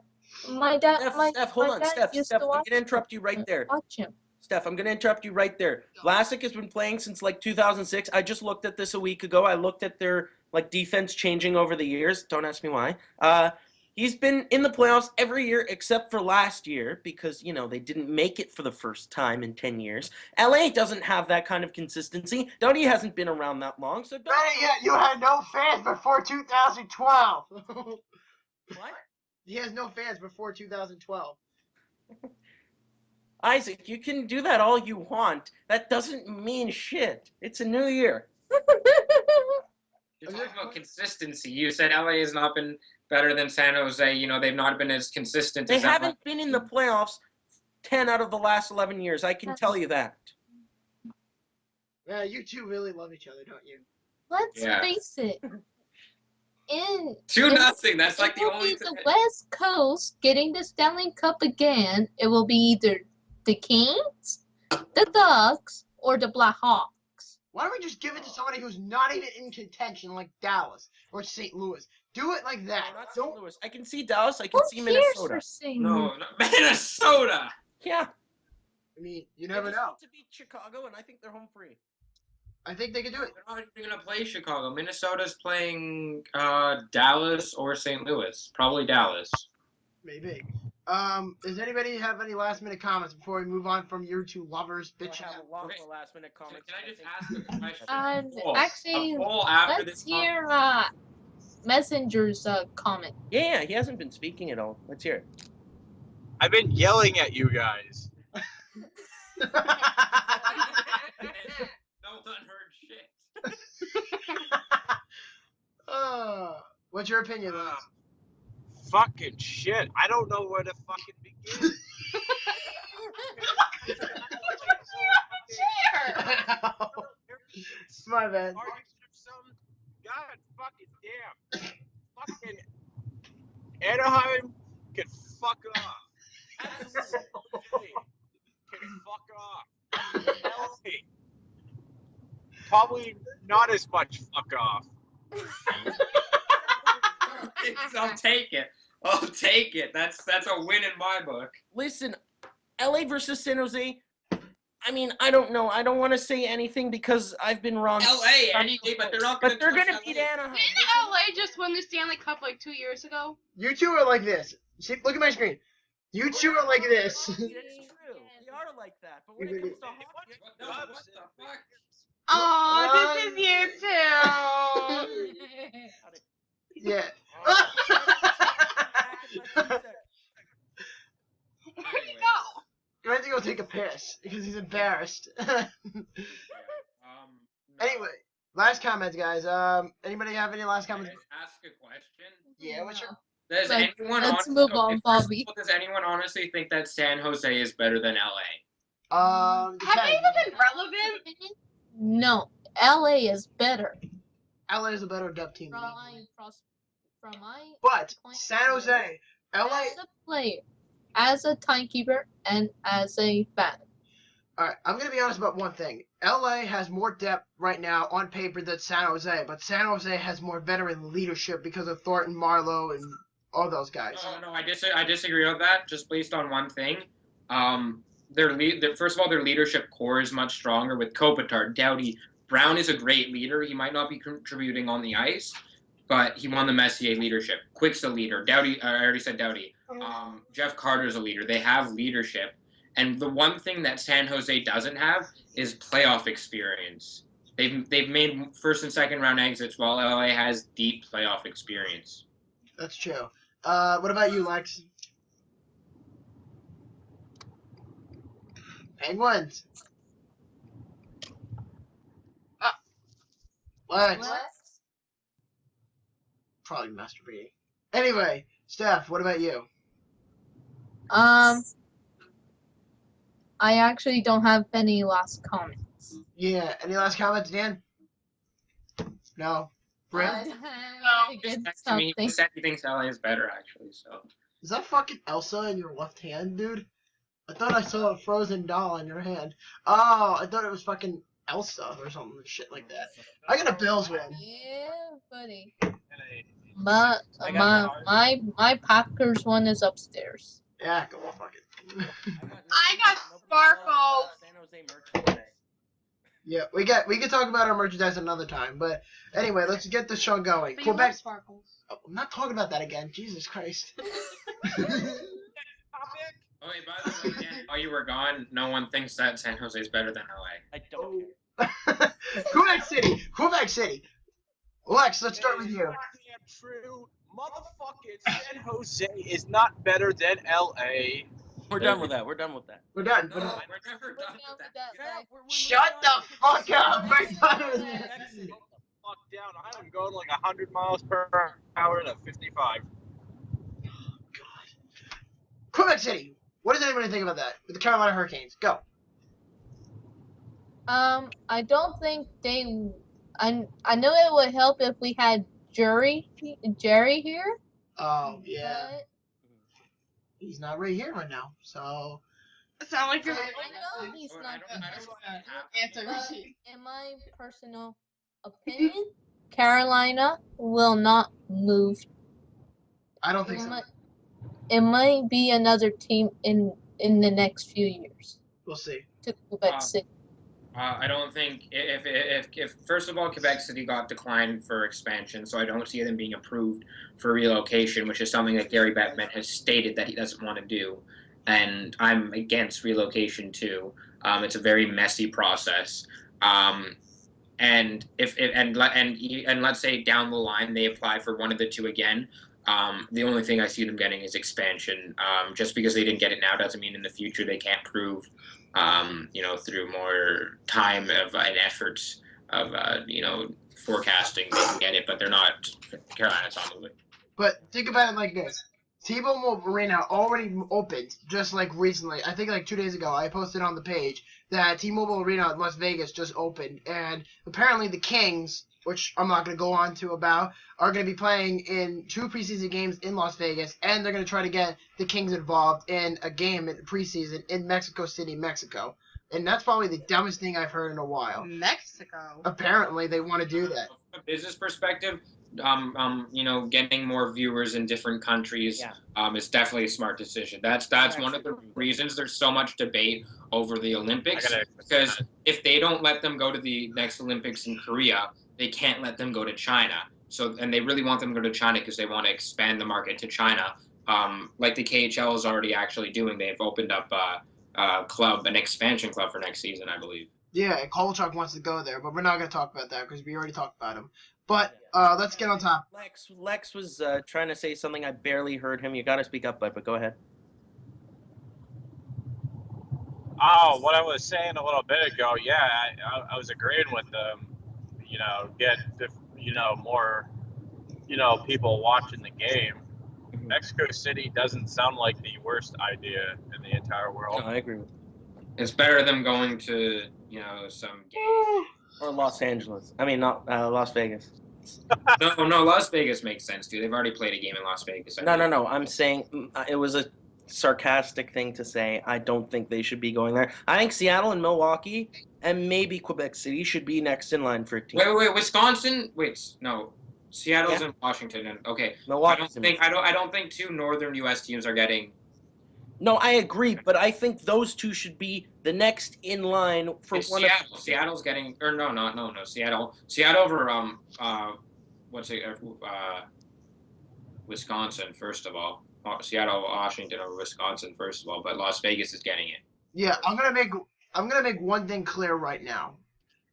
My dad. Steph, hold my on, dad Steph. used Steph, to I'm watch, gonna interrupt you right there. watch him. Steph, I'm gonna interrupt you right there. Vlasic has been playing since like 2006. I just looked at this a week ago. I looked at their like defense changing over the years. Don't ask me why. He's been in the playoffs every year except for last year because, you know, they didn't make it for the first time in 10 years. LA doesn't have that kind of consistency. Doughty hasn't been around that long, so Better yet, you had no fans before 2012. What? He has no fans before 2012. Isaac, you can do that all you want. That doesn't mean shit. It's a new year. You're talking about consistency. You said LA has not been better than San Jose. You know, they've not been as consistent They as LA. haven't been in the playoffs 10 out of the last 11 years. I can tell you that. Yeah, you two really love each other, don't you? Let's Yeah. face it. 2-0. That's like it the will only be the West Coast getting the Stanley Cup again. It will be either the Kings, the Ducks, or the Blackhawks. Why don't we just give it to somebody who's not even in contention, like Dallas or St. Louis? Do it like that. No, not Don't. St. Louis. I can see Dallas. I can Who see cares Minnesota. for St. No, Louis? Minnesota. Yeah. I mean, you They never just know. need to beat Chicago, and I think they're home free. I think they can do it. They're not even gonna play Chicago. Minnesota's playing Dallas or St. Louis. Probably Dallas. Maybe. Does anybody have any last minute comments before we move on from your two lovers I bitching? have a lot Okay. more last-minute comments. Can I just think. ask a question? Actually, A poll after let's this hear Messenger's comment. Yeah, he hasn't been speaking at all. Let's hear it. I've been yelling at you guys. No one heard shit. What's your opinion, Lance? Fucking shit. I don't know where to fucking begin. My bad. God fucking damn. Fucking Anaheim can fuck off. Absolutely. Can fuck off. LA. Probably not as much fuck off. I'll take it. I'll take it. That's a win in my book. Listen, LA versus San Jose. I mean, I don't know. I don't want to say anything because I've been wrong. LA any day, but they're not gonna. But they're gonna touch beat LA. Anaheim. Didn't LA just win the Stanley Cup like 2 years ago? You two are like this. See, look at my screen. You two are like this. That's true. We are like that. But when it comes to hockey, What the fuck? Oh, this is you too. Yeah. Where'd he go? He went to go take a piss because he's embarrassed. Anyway, last comments, guys. Anybody have any last Can I comments? just ask a question? Yeah, what's your? Does Let's- anyone let's honestly, move on, okay, first of Bobby. all, does anyone honestly think that San Jose is better than LA? Have they depends. even been relevant? No, LA is better. LA is a better dub team. From than my, me. from my But San Jose, LA. as a player, as a timekeeper, and as a fan. All right, I'm gonna be honest about one thing. LA has more depth right now on paper than San Jose, but San Jose has more veteran leadership because of Thornton, Marlowe, and all those guys. No, I disagree with that. Just based on one thing, first of all, their leadership core is much stronger with Kopitar, Doughty. Brown is a great leader. He might not be contributing on the ice, but he won the Messier leadership. Quick's a leader. Doughty, I already said Doughty. Jeff Carter's a leader. They have leadership. And the one thing that San Jose doesn't have is playoff experience. They've made first and second round exits while LA has deep playoff experience. That's true. What about you, Lex? Penguins. Lex. Probably masturbating. Anyway, Steph, what about you? I actually don't have any last comments. Yeah. Any last comments, Dan? No. Brent? Just texted me. He said he thinks LA is better, actually. So Is that fucking Elsa in your left hand, dude? I thought I saw a frozen doll in your hand. Oh, I thought it was fucking Elsa or something, shit like that. I got a Bills win. Yeah, buddy. I got my Packers one is upstairs. Yeah, go on, fuck it. I got sparkles. San Jose merchandise. Yeah, we can talk about our merchandise another time. But anyway, let's get the show going. But you Quebec. love sparkles. Oh, I'm not talking about that again. Jesus Christ. Topic? Oh, wait, by the way, Dan, while you were gone, no one thinks that San Jose is better than LA. I don't care. Quebec City. Quebec City. Lex, let's start with you. Goddamn true. Motherfucking San Jose is not better than LA. We're done with that. We're done with that. We're done. No, We're done. we're never done with that. Shut the fuck up. We're done with it. Fuck down. I am going like 100 miles per hour to 55. Quebec City. What does anybody think about that? With the Carolina Hurricanes. Go. I don't think they. I know it would help if we had Jerry here. Oh, yeah. But He's not right here right now. So. Sound like you're. I know he's Or not. I don't Answer But machine. in my personal opinion, Carolina will not move. I don't think It so. might be another team in the next few years We'll see. to Quebec City. I don't think if first of all Quebec City got declined for expansion, so I don't see them being approved for relocation, which is something that Gary Bettman has stated that he doesn't want to do, and I'm against relocation too. It's a very messy process, and let's say down the line they apply for one of the two again. The only thing I see them getting is expansion. Just because they didn't get it now doesn't mean in the future they can't prove, through more time and efforts of, forecasting they can get it. But they're not. Carolina's on the way. But think about it like this. T-Mobile Arena already opened just like recently. I think like 2 days ago I posted on the page that T-Mobile Arena in Las Vegas just opened. And apparently the Kings, which I'm not going to go on to about, are going to be playing in 2 preseason games in Las Vegas. And they're going to try to get the Kings involved in a game in preseason in Mexico City, Mexico. And that's probably the dumbest thing I've heard in a while. Mexico. Apparently they want to do that. From a business perspective, getting more viewers in different countries is definitely a smart decision. That's one of the reasons there's so much debate over the Olympics, because if they don't let them go to the next Olympics in Korea, they can't let them go to China. So, and they really want them to go to China because they want to expand the market to China. Like the KHL is already actually doing. They've opened up an expansion club for next season, I believe. Yeah, Kolchak wants to go there, but we're not going to talk about that because we already talked about him. But let's get on top. Lex was trying to say something. I barely heard him. You got to speak up, but go ahead. Oh, what I was saying a little bit ago, yeah, I was agreeing with them. Get more, people watching the game. Mexico City doesn't sound like the worst idea in the entire world. No, I agree with you. It's better than going to some games. Or Los Angeles. I mean, not Las Vegas. No, Las Vegas makes sense, dude. They've already played a game in Las Vegas. No. I'm saying it was a sarcastic thing to say. I don't think they should be going there. I think Seattle and Milwaukee and maybe Quebec City should be next in line for a team. Wait, Wisconsin? Wait, no. Seattle's in Washington. And, okay. Milwaukee. I don't think 2 northern U.S. teams are getting. No, I agree, but I think those 2 should be the next in line for It's one Seattle. of. Seattle's getting, or no, Seattle over Wisconsin first of all. Seattle, Washington over Wisconsin first of all, but Las Vegas is getting it. Yeah, I'm gonna make one thing clear right now.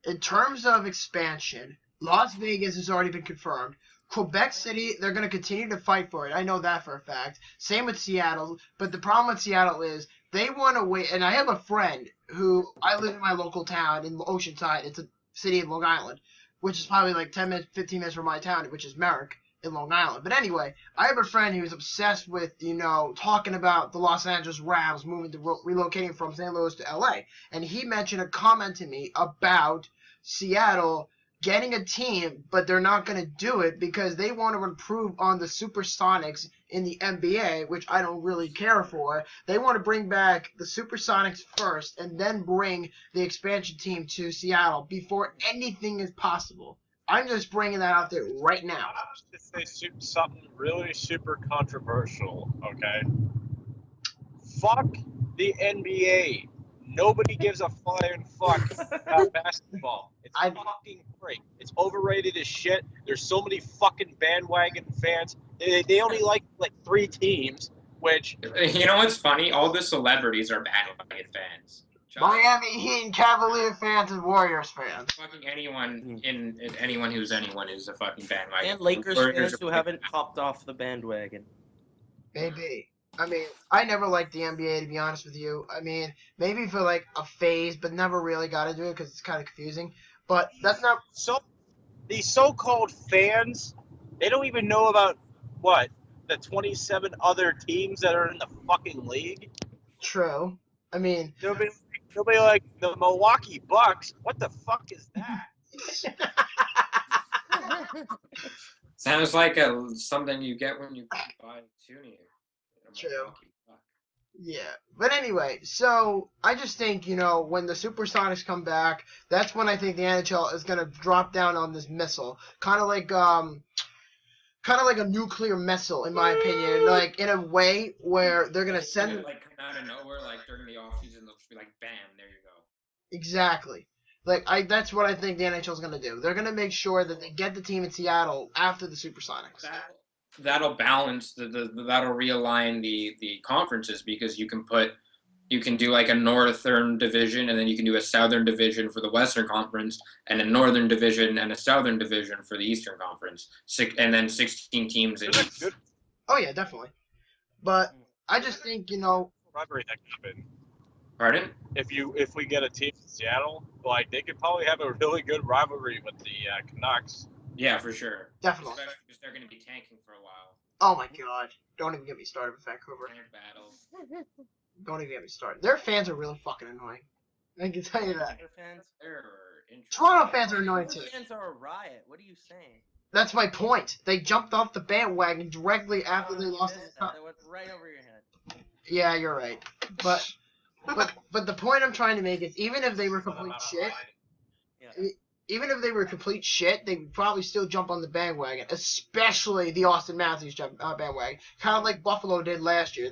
In terms of expansion, Las Vegas has already been confirmed. Quebec City, they're going to continue to fight for it. I know that for a fact. Same with Seattle. But the problem with Seattle is they want to wait. And I have a friend who, I live in my local town in Oceanside. It's a city in Long Island, which is probably like 10 minutes, 15 minutes from my town, which is Merrick in Long Island. But anyway, I have a friend who's obsessed with, talking about the Los Angeles Rams moving to relocating from St. Louis to LA. And he mentioned a comment to me about Seattle getting a team, but they're not going to do it because they want to improve on the Supersonics in the NBA, which I don't really care for. They want to bring back the Supersonics first and then bring the expansion team to Seattle before anything is possible. I'm just bringing that out there right now. I'm just gonna say something really super controversial. Okay. Fuck the NBA. Nobody gives a flying fuck about basketball. It's fucking great. It's overrated as shit. There's so many fucking bandwagon fans. They only like 3 teams, which You know what's funny? All the celebrities are bandwagon fans. Miami Heat and Cavalier fans and Warriors fans. Fucking anyone who's anyone is a fucking bandwagon. And Lakers Warriors fans are who haven't popped off the bandwagon. Maybe. I mean, I never liked the NBA, to be honest with you. I mean, maybe for like a phase, but never really got into it because it's kind of confusing. But that's not. So these so-called fans, they don't even know about the 27 other teams that are in the fucking league. True. I mean, They'll be like the Milwaukee Bucks. What the fuck is that? Sounds like something you get when you buy tuning. True. Yeah. But anyway, so I just think, when the Supersonics come back, that's when I think the NHL is going to drop down on this missile. Kind of like a nuclear missile, in my opinion. Like, in a way where they're going to send it. Like, come out of nowhere, like, during the offseason, they'll just be like, bam, there you go. Exactly. That's what I think the NHL is going to do. They're going to make sure that they get the team in Seattle after the Supersonics. That'll balance that'll realign the conferences, because you can do like a northern division, and then you can do a southern division for the Western Conference, and a northern division and a southern division for the Eastern Conference. And then 16 teams in each. Oh yeah, definitely. But I just think rivalry that could happen. Pardon? If we get a team in Seattle, they could probably have a really good rivalry with the Canucks. Yeah, for sure. Definitely. Especially because they're going to be tanking for a while. Oh my god. Don't even get me started with Vancouver. Tank battles. Don't even get me started. Their fans are really fucking annoying. I can tell you that. They're interesting. Toronto fans are annoying too. Fans are a riot. What are you saying? That's my point. They jumped off the bandwagon directly after they lost in the cup. That went right over your head. Yeah, you're right. But the point I'm trying to make is, even if they were complete shit, they would probably still jump on the bandwagon, especially the Austin Matthews bandwagon, kind of like Buffalo did last year.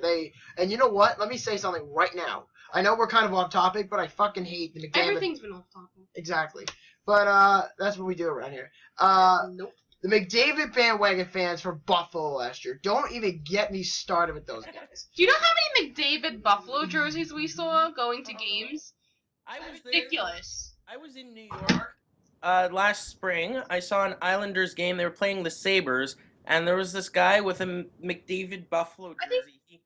And you know what? Let me say something right now. I know we're kind of off topic, but I fucking hate the McDavid. Everything's been off topic. Exactly. But that's what we do around here. Nope. The McDavid bandwagon fans for Buffalo last year. Don't even get me started with those guys. Do you know how many McDavid Buffalo jerseys we saw going to games? I was Ridiculous. I was in New York last spring. I saw an Islanders game. They were playing the Sabres, and there was this guy with a McDavid Buffalo jersey.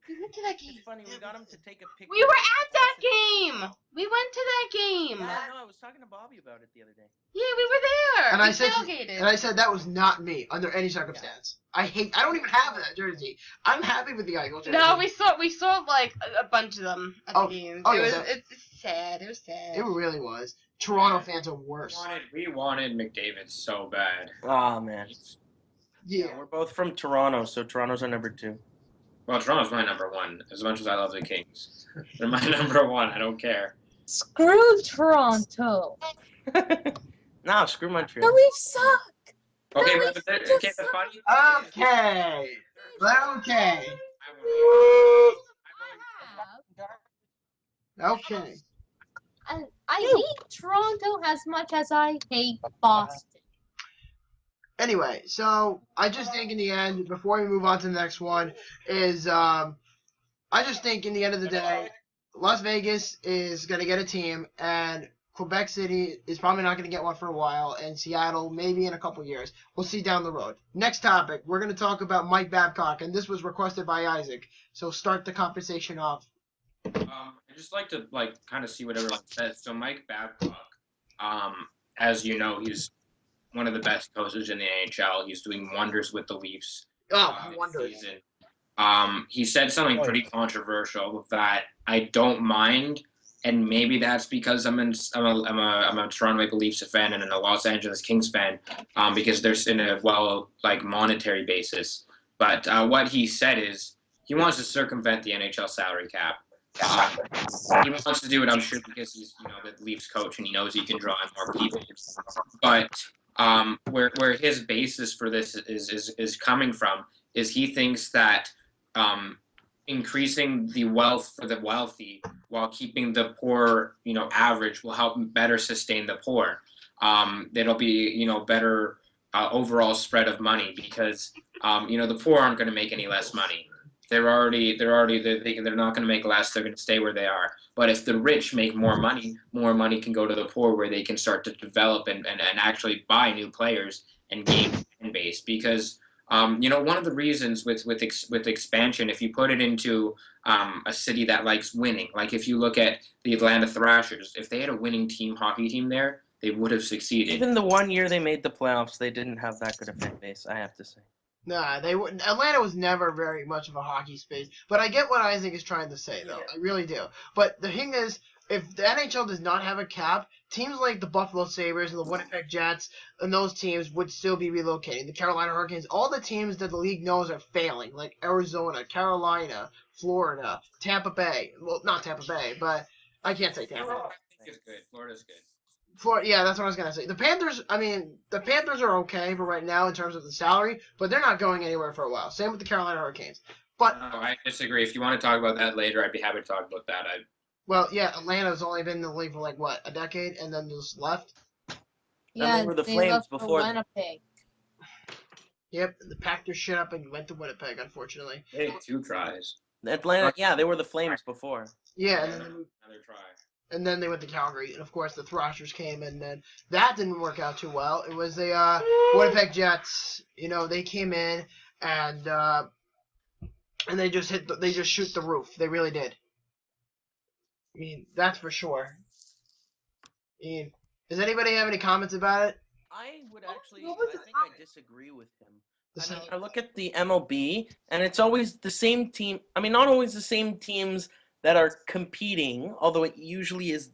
We went to that game. It's funny, we got him to take a picture. We were at that game. We went to that game. Yeah, no, I was talking to Bobby about it the other day. Yeah, we were there. And we tailgated. I said that was not me under any circumstance. Yeah. I don't even have that jersey. I'm happy with the Eagles jersey. No, we saw like a bunch of them at the games. It's sad. It was sad. It really was. Toronto fans are worse. We wanted McDavid so bad. Oh man. Yeah, we're both from Toronto, so Toronto's our number 2. Well, Toronto's my number 1. As much as I love the Kings, they're my number 1. I don't care. Screw Toronto. No, screw Montreal. No, we suck. Okay, No, but we okay, just the funny. Okay. Okay. And I hate Toronto as much as I hate Boston. Anyway, so I just think in the end, before we move on to the next one, is I just think in the end of the day, Las Vegas is going to get a team, and Quebec City is probably not going to get one for a while, and Seattle maybe in a couple years. We'll see down the road. Next topic, we're going to talk about Mike Babcock, and this was requested by Isaac. So start the conversation off. I just like to kind of see what everyone says. So Mike Babcock, as you know, he's one of the best coaches in the NHL. He's doing wonders with the Leafs. Wonders. Season. He said something pretty controversial that I don't mind, and maybe that's because I'm a Toronto Maple Leafs fan and a Los Angeles Kings fan, because they're in a monetary basis. But what he said is he wants to circumvent the NHL salary cap. He wants to do it, I'm sure, because he's the Leafs coach and he knows he can draw in more people. But where his basis for this is coming from is he thinks that increasing the wealth for the wealthy while keeping the poor, average will help better sustain the poor. It'll be, better overall spread of money because, the poor aren't going to make any less money. They're not going to make less. They're going to stay where they are. But if the rich make more money can go to the poor where they can start to develop and actually buy new players and gain fan base. Because one of the reasons with expansion, if you put it into a city that likes winning, like if you look at the Atlanta Thrashers, if they had a winning hockey team there, they would have succeeded. Even the 1 year they made the playoffs, they didn't have that good a fan base, I have to say. Nah, they wouldn't. Atlanta was never very much of a hockey space. But I get what Isaac is trying to say, though. I really do. But the thing is, if the NHL does not have a cap, teams like the Buffalo Sabres and the Winnipeg Jets and those teams would still be relocating. The Carolina Hurricanes, all the teams that the league knows are failing, like Arizona, Carolina, Florida, Tampa Bay. Well, not Tampa Bay, but I can't say Tampa Bay. I think it's good. Florida's good. Yeah, that's what I was gonna say. The Panthers are okay for right now in terms of the salary, but they're not going anywhere for a while. Same with the Carolina Hurricanes. But No, I disagree. If you want to talk about that later, I'd be happy to talk about that. Atlanta's only been in the league for like what, a decade, and then just left. Yeah, they were the they Flames left for before that. Winnipeg. Yep, they packed their shit up and went to Winnipeg, unfortunately. They had 2 tries. Atlanta, yeah, they were the Flames before. Yeah, Another try. and then they went to Calgary, and of course the Thrashers came, and then that didn't work out too well. It was the Winnipeg Jets. They came in and they just shoot the roof. They really did. I mean, that's for sure. I mean, does anybody have any comments about it? I would actually, what was I the think I disagree with him. I look at the MLB, and it's always the same team. I mean, not always the same teams that are competing, although it usually is.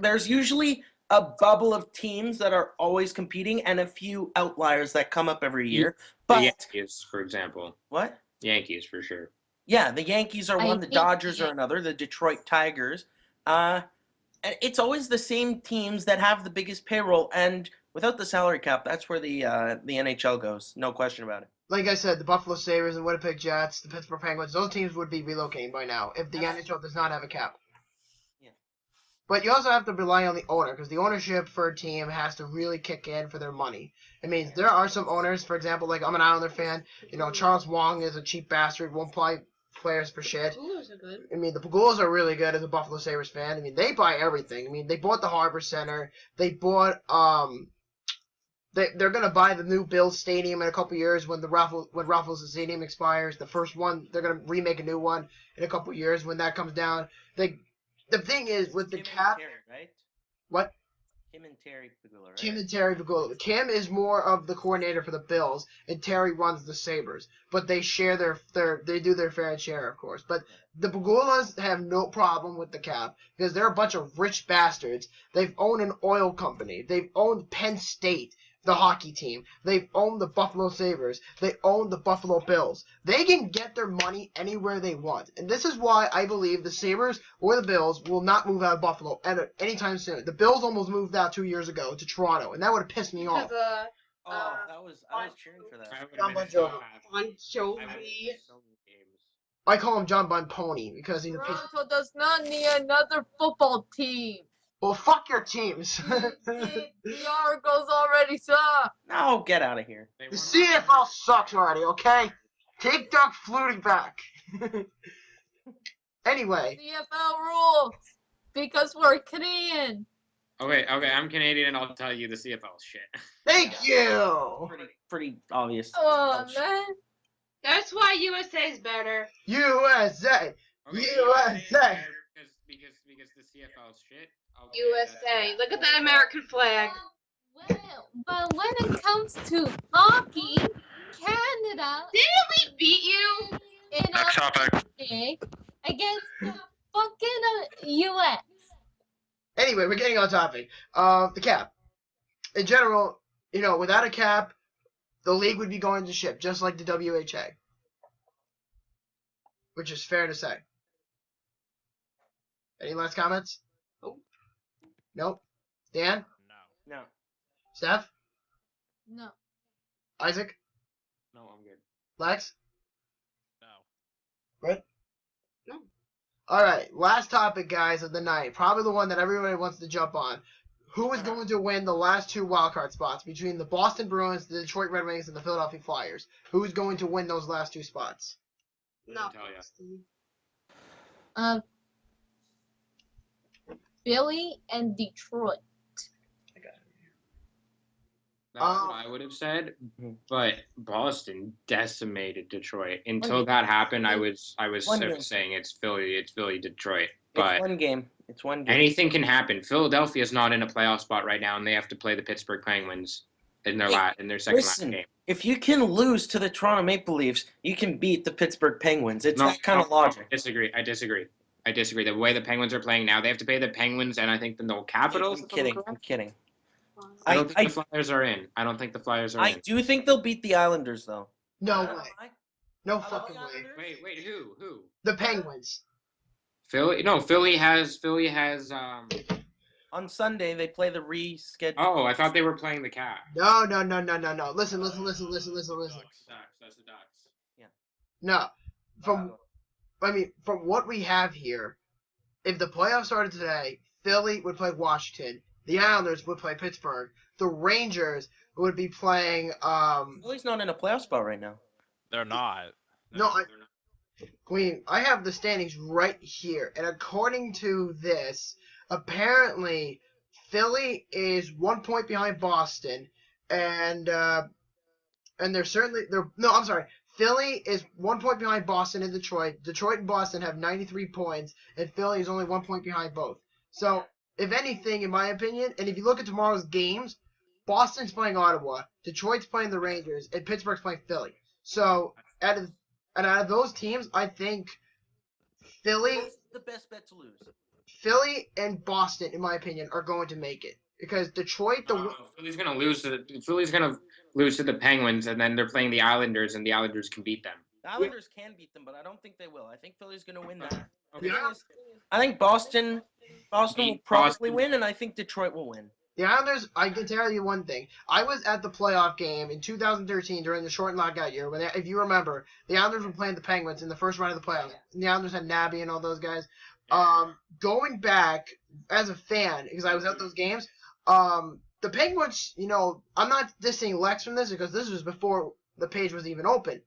There's usually a bubble of teams that are always competing, and a few outliers that come up every year. The But Yankees, for example. what? Yankees, for sure. Yeah, the Yankees are I one, the hate Dodgers the are another, the Detroit Tigers. And it's always the same teams that have the biggest payroll, and without the salary cap, that's where the NHL goes. No question about it. Like I said, the Buffalo Sabres and Winnipeg Jets, the Pittsburgh Penguins, those teams would be relocating by now if the NHL does not have a cap. Yeah. But you also have to rely on the owner, because the ownership for a team has to really kick in for their money. I mean, there are some owners, for example, like I'm an Islander fan. Charles Wong is a cheap bastard, won't buy players for shit. Coolers are good. I mean, the Pagulas are really good as a Buffalo Sabres fan. I mean, they buy everything. I mean, they bought the Harbor Center. They bought They're gonna buy the new Bills Stadium in a couple years when Raffles Stadium expires. The first one, they're gonna remake a new one in a couple years when that comes down. The thing is with the Kim cap, and Terry, right? what? Kim and Terry Pagula, right? Kim and Terry Pagula. Kim is more of the coordinator for the Bills, and Terry runs the Sabres. But they share they do their fair share, of course. But the Pagulas have no problem with the cap because they're a bunch of rich bastards. They've owned an oil company. They've owned Penn State, the hockey team. They've owned the Buffalo Sabres. They own the Buffalo Bills. They can get their money anywhere they want. And this is why I believe the Sabres or the Bills will not move out of Buffalo anytime soon. The Bills almost moved out 2 years ago to Toronto, and that would have pissed me off. Because I was cheering for that. I would've John been Bon so Jovi. happy. Bon I would've Jovi. been so many games. I call him John Bon Pony because he's a piece. Toronto does not need another football team. Well, fuck your teams. The Argos already suck. No, get out of here. They The won. CFL sucks already, okay? Take Doug Flutie back. Anyway, CFL rules because we're Canadian. Okay, I'm Canadian and I'll tell you the CFL is shit. thank you. Pretty obvious. Oh man. That's why USA is better. USA. Okay, USA. Because the CFL is shit. USA. Look at that American flag. Well, but when it comes to hockey, Canada Didn't we beat you? in Next topic. a against the fucking US. Anyway, we're getting on topic. The cap. In general, without a cap, the league would be going to shit, just like the WHA. Which is fair to say. Any last comments? Nope. Nope. Dan? No. No. Steph? No. Isaac? No, I'm good. Lex? No. Right? No. All right, last topic, guys, of the night. Probably the one that everybody wants to jump on. Who is going to win the last 2 wildcard spots between the Boston Bruins, the Detroit Red Wings, and the Philadelphia Flyers? Who's going to win those last 2 spots? No. Tell ya. Uh, Philly and Detroit. That's what I would have said, but Boston decimated Detroit. Until that happened, I was One game. saying it's Philly, Detroit. It's But one game. It's one game. anything can happen. Philadelphia's not in a playoff spot right now, and they have to play the Pittsburgh Penguins in their second last Listen, game. if you can lose to the Toronto Maple Leafs, you can beat the Pittsburgh Penguins. It's that kind of logic. I disagree. The way the Penguins are playing now, they have to play the Penguins and I think the Capitals. I'm kidding. I don't think the Flyers are in. I don't think the Flyers are I in. do think they'll beat the Islanders, though. No way. No fucking way. Wait, who? The Penguins. Philly? No, Philly has On Sunday, they play the rescheduled. Oh, I thought they were playing the Cap. No. Listen. That's the Ducks. No. From what we have here, if the playoffs started today, Philly would play Washington. The Islanders would play Pittsburgh. The Rangers would be playing. Philly's not in a playoff spot right now. They're not. No, they're not. Queen, I have the standings right here, and according to this, apparently Philly is 1 point behind Boston, and Philly is 1 point behind Boston and Detroit. Detroit and Boston have 93 points, and Philly is only 1 point behind both. So, if anything, in my opinion, and if you look at tomorrow's games, Boston's playing Ottawa, Detroit's playing the Rangers, and Pittsburgh's playing Philly. So, out of those teams, I think Philly, The best bet to lose. Philly and Boston, in my opinion, are going to make it because Detroit. Philly's gonna lose to the Penguins, and then they're playing the Islanders, and the Islanders can beat them. The Islanders can beat them, but I don't think they will. I think Philly's going to win that. Okay. I think Boston will probably win, and I think Detroit will win. The Islanders, I can tell you one thing. I was at the playoff game in 2013 during the short lockout year. If you remember, the Islanders were playing the Penguins in the first round of the playoffs. And the Islanders had Nabby and all those guys. Going back as a fan, because I was at those games, the Penguins, I'm not dissing Lex from this because this was before the page was even open.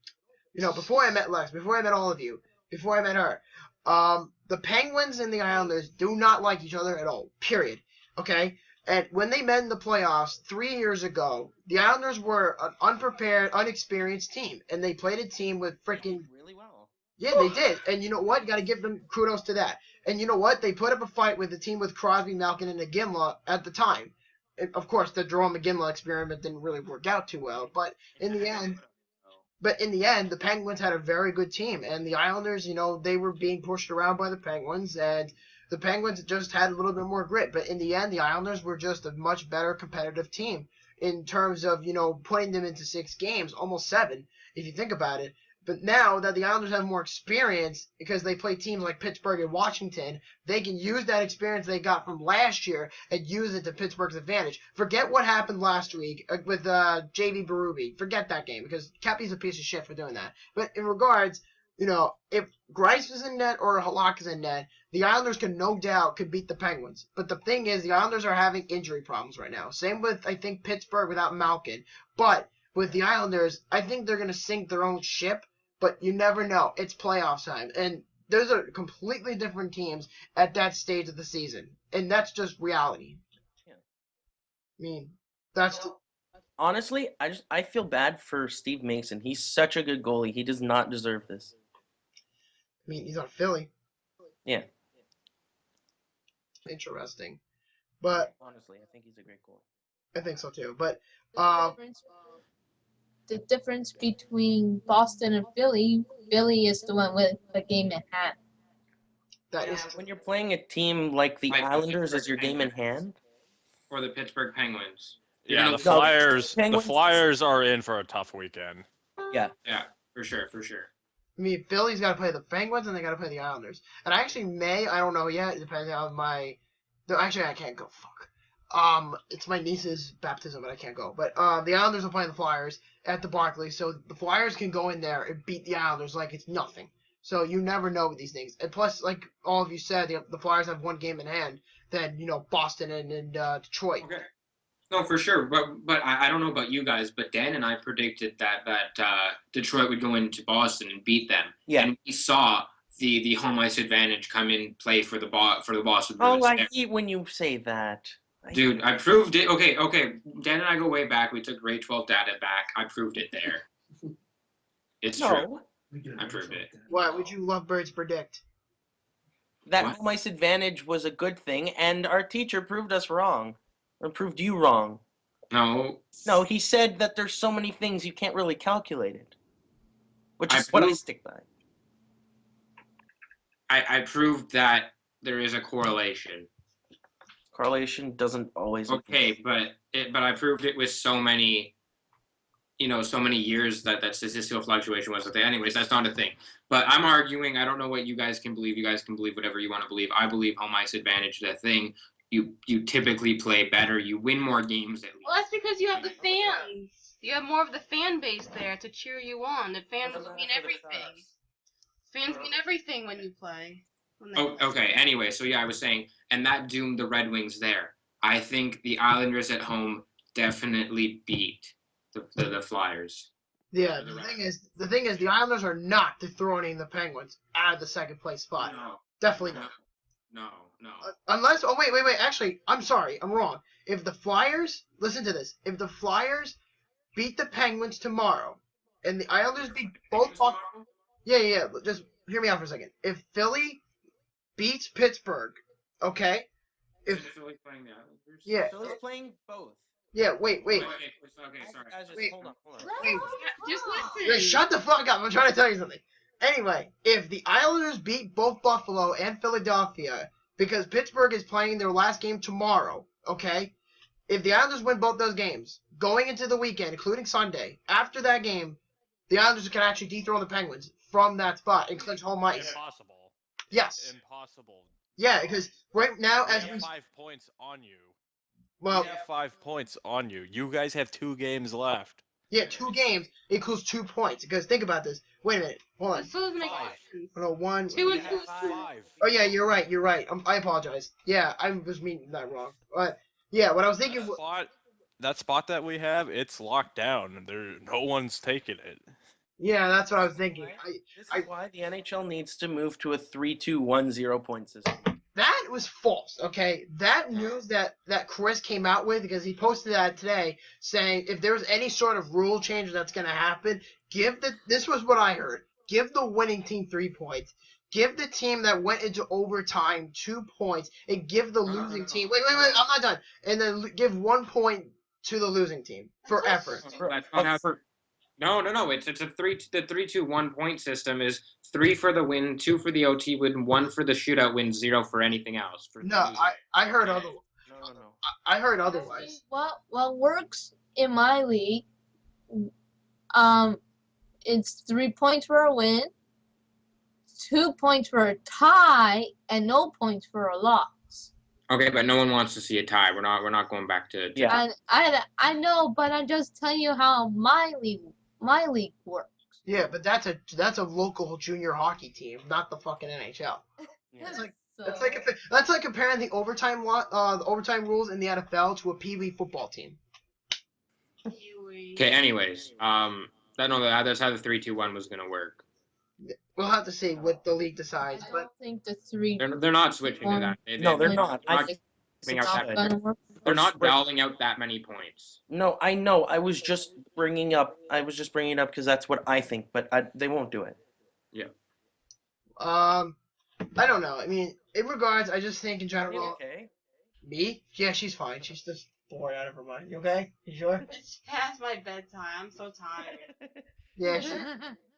Before I met Lex, before I met all of you, before I met her. The Penguins and the Islanders do not like each other at all, period. Okay? And when they met in the playoffs 3 years ago, the Islanders were an unprepared, unexperienced team. And they played a team with freaking... really well. Yeah, they did. And you know what? Got to give them kudos to that. And you know what? They put up a fight with the team with Crosby, Malkin, and Iginla at the time. And of course, the Jerome Iginla experiment didn't really work out too well. But in the end, the Penguins had a very good team. And the Islanders, they were being pushed around by the Penguins. And the Penguins just had a little bit more grit. But in the end, the Islanders were just a much better competitive team in terms of, putting them into 6 games, almost 7, if you think about it. But now that the Islanders have more experience because they play teams like Pittsburgh and Washington, they can use that experience they got from last year and use it to Pittsburgh's advantage. Forget what happened last week with J.V. Berube. Forget that game because Cappy's a piece of shit for doing that. But in regards, if Grice is in net or Halak is in net, the Islanders could beat the Penguins. But the thing is, the Islanders are having injury problems right now. Same with, I think, Pittsburgh without Malkin. But with the Islanders, I think they're going to sink their own ship. But you never know. It's playoffs time. And those are completely different teams at that stage of the season. And that's just reality. Yeah. I mean, that's... Honestly, I feel bad for Steve Mason. He's such a good goalie. He does not deserve this. I mean, he's on Philly. Yeah. Interesting. But... Honestly, I think he's a great goalie. I think so too. But... The difference between Boston and Philly is the one with the game in hand. That is When you're playing a team like the Like the Islanders as Pittsburgh your game in Penguins. hand. Or the Pittsburgh Penguins. Yeah, Even the though- Flyers. The Penguins- Flyers are in for a tough weekend. Yeah. Yeah, for sure. I mean, Philly's got to play the Penguins and they got to play the Islanders. And I don't know yet. It depends on actually, I can't go. Fuck. It's my niece's baptism, but I can't go. But the Islanders are playing the Flyers at the Barclays, so the Flyers can go in there and beat the Islanders like it's nothing. So you never know with these things. And plus, like all of you said, the Flyers have one game in hand than Boston and Detroit. Okay. No, for sure. But I don't know about you guys, but Dan and I predicted that Detroit would go into Boston and beat them. Yeah. And we saw the home ice advantage come in play for the Boston Bruins. Oh, I hate when you say that. Dude, I proved it. Okay. Dan and I go way back. We took grade 12 data back. I proved it there. It's true. I proved it. What would you lovebirds predict? That What? home ice advantage was a good thing, and our teacher proved us wrong. Or proved you wrong. No. No, he said that there's so many things you can't really calculate it. Which I is what I proved- stick by. I proved that there is a correlation. Correlation doesn't always Okay, but I proved it with so many years that statistical fluctuation was a thing. Anyways, that's not a thing. But I'm arguing. I don't know what you guys can believe. You guys can believe whatever you want to believe. I believe home ice advantage is a thing. You typically play better. You win more games at least. Well, that's because you have the fans. You have more of the fan base there to cheer you on. The fans mean everything. Fans mean everything when you play. Oh, okay. Anyway, so yeah, I was saying, and that doomed the Red Wings there. I think the Islanders at home definitely beat the Flyers. Yeah, the thing is, the Islanders are not dethroning the Penguins out of the second place spot. No, Definitely not. no. Unless, oh wait. Actually, I'm sorry, I'm wrong. If the Flyers, listen to this. If the Flyers beat the Penguins tomorrow, and the Islanders beat both, yeah. Just hear me out for a second. If Philly beats Pittsburgh, okay. If Philly playing the Islanders. Yeah. Philly's playing both. Yeah. Wait. Okay, sorry. Guys, just Wait. hold on. Wait. Just Yeah, listen. shut the fuck up. I'm trying to tell you something. Anyway, if the Islanders beat both Buffalo and Philadelphia, because Pittsburgh is playing their last game tomorrow, okay? If the Islanders win both those games, going into the weekend, including Sunday, after that game, the Islanders can actually dethrone the Penguins from that spot and clinch home ice. Impossible. Yes. Impossible. Yeah, because right now, as we we... have 5 points on you. Well, We have 5 points on you. You guys have 2 games left. yeah, 2 games equals 2 points. Because think about this. Wait a minute. Hold on. This doesn't make Five. sense. No, 1... 2 and Yeah, 2 is 2. 5. Oh, yeah, you're right. I apologize. Yeah, I was meaning that wrong. But, yeah, what I was thinking... That spot that we have, it's locked down. No one's taking it. Yeah, that's what I was thinking. This is why the NHL needs to move to a 3-2-1-0 point system. That was false, okay? That news that Chris came out with, because he posted that today, saying if there's any sort of rule change that's going to happen, this was what I heard. Give the winning team 3 points. Give the team that went into overtime 2 points, and give the losing team... Wait, I'm not done. And then give 1 point to the losing team for effort. That's not how effort. No. It's a 3-2-1 point system is 3 for the win, 2 for the OT win, 1 for the shootout win, 0 for anything else. No, I heard otherwise. No. I heard otherwise. What works in my league, it's 3 points for a win, 2 points for a tie, and no points for a loss. Okay, but no one wants to see a tie. We're not going back to. Yeah. And I know, but I'm just telling you how my league works. Yeah, but that's a local junior hockey team, not the fucking NHL. Yeah. That's like comparing the overtime rules in the NFL to a Pee Wee football team. Okay. Anyways, that's how the 3-2-1 was gonna work. We'll have to see what the league decides, I but don't think the 3. They're not switching to that. No, they're not. They're I not think giving out that- gonna work. They're not dialing out that many points. No, I know. I was just bringing it up because that's what I think, but they won't do it. I don't know. I mean, in regards, I just think in general, Okay. me? Yeah, she's fine. She's just bored out of her mind. You okay? You sure? It's past my bedtime. I'm so tired. Yeah,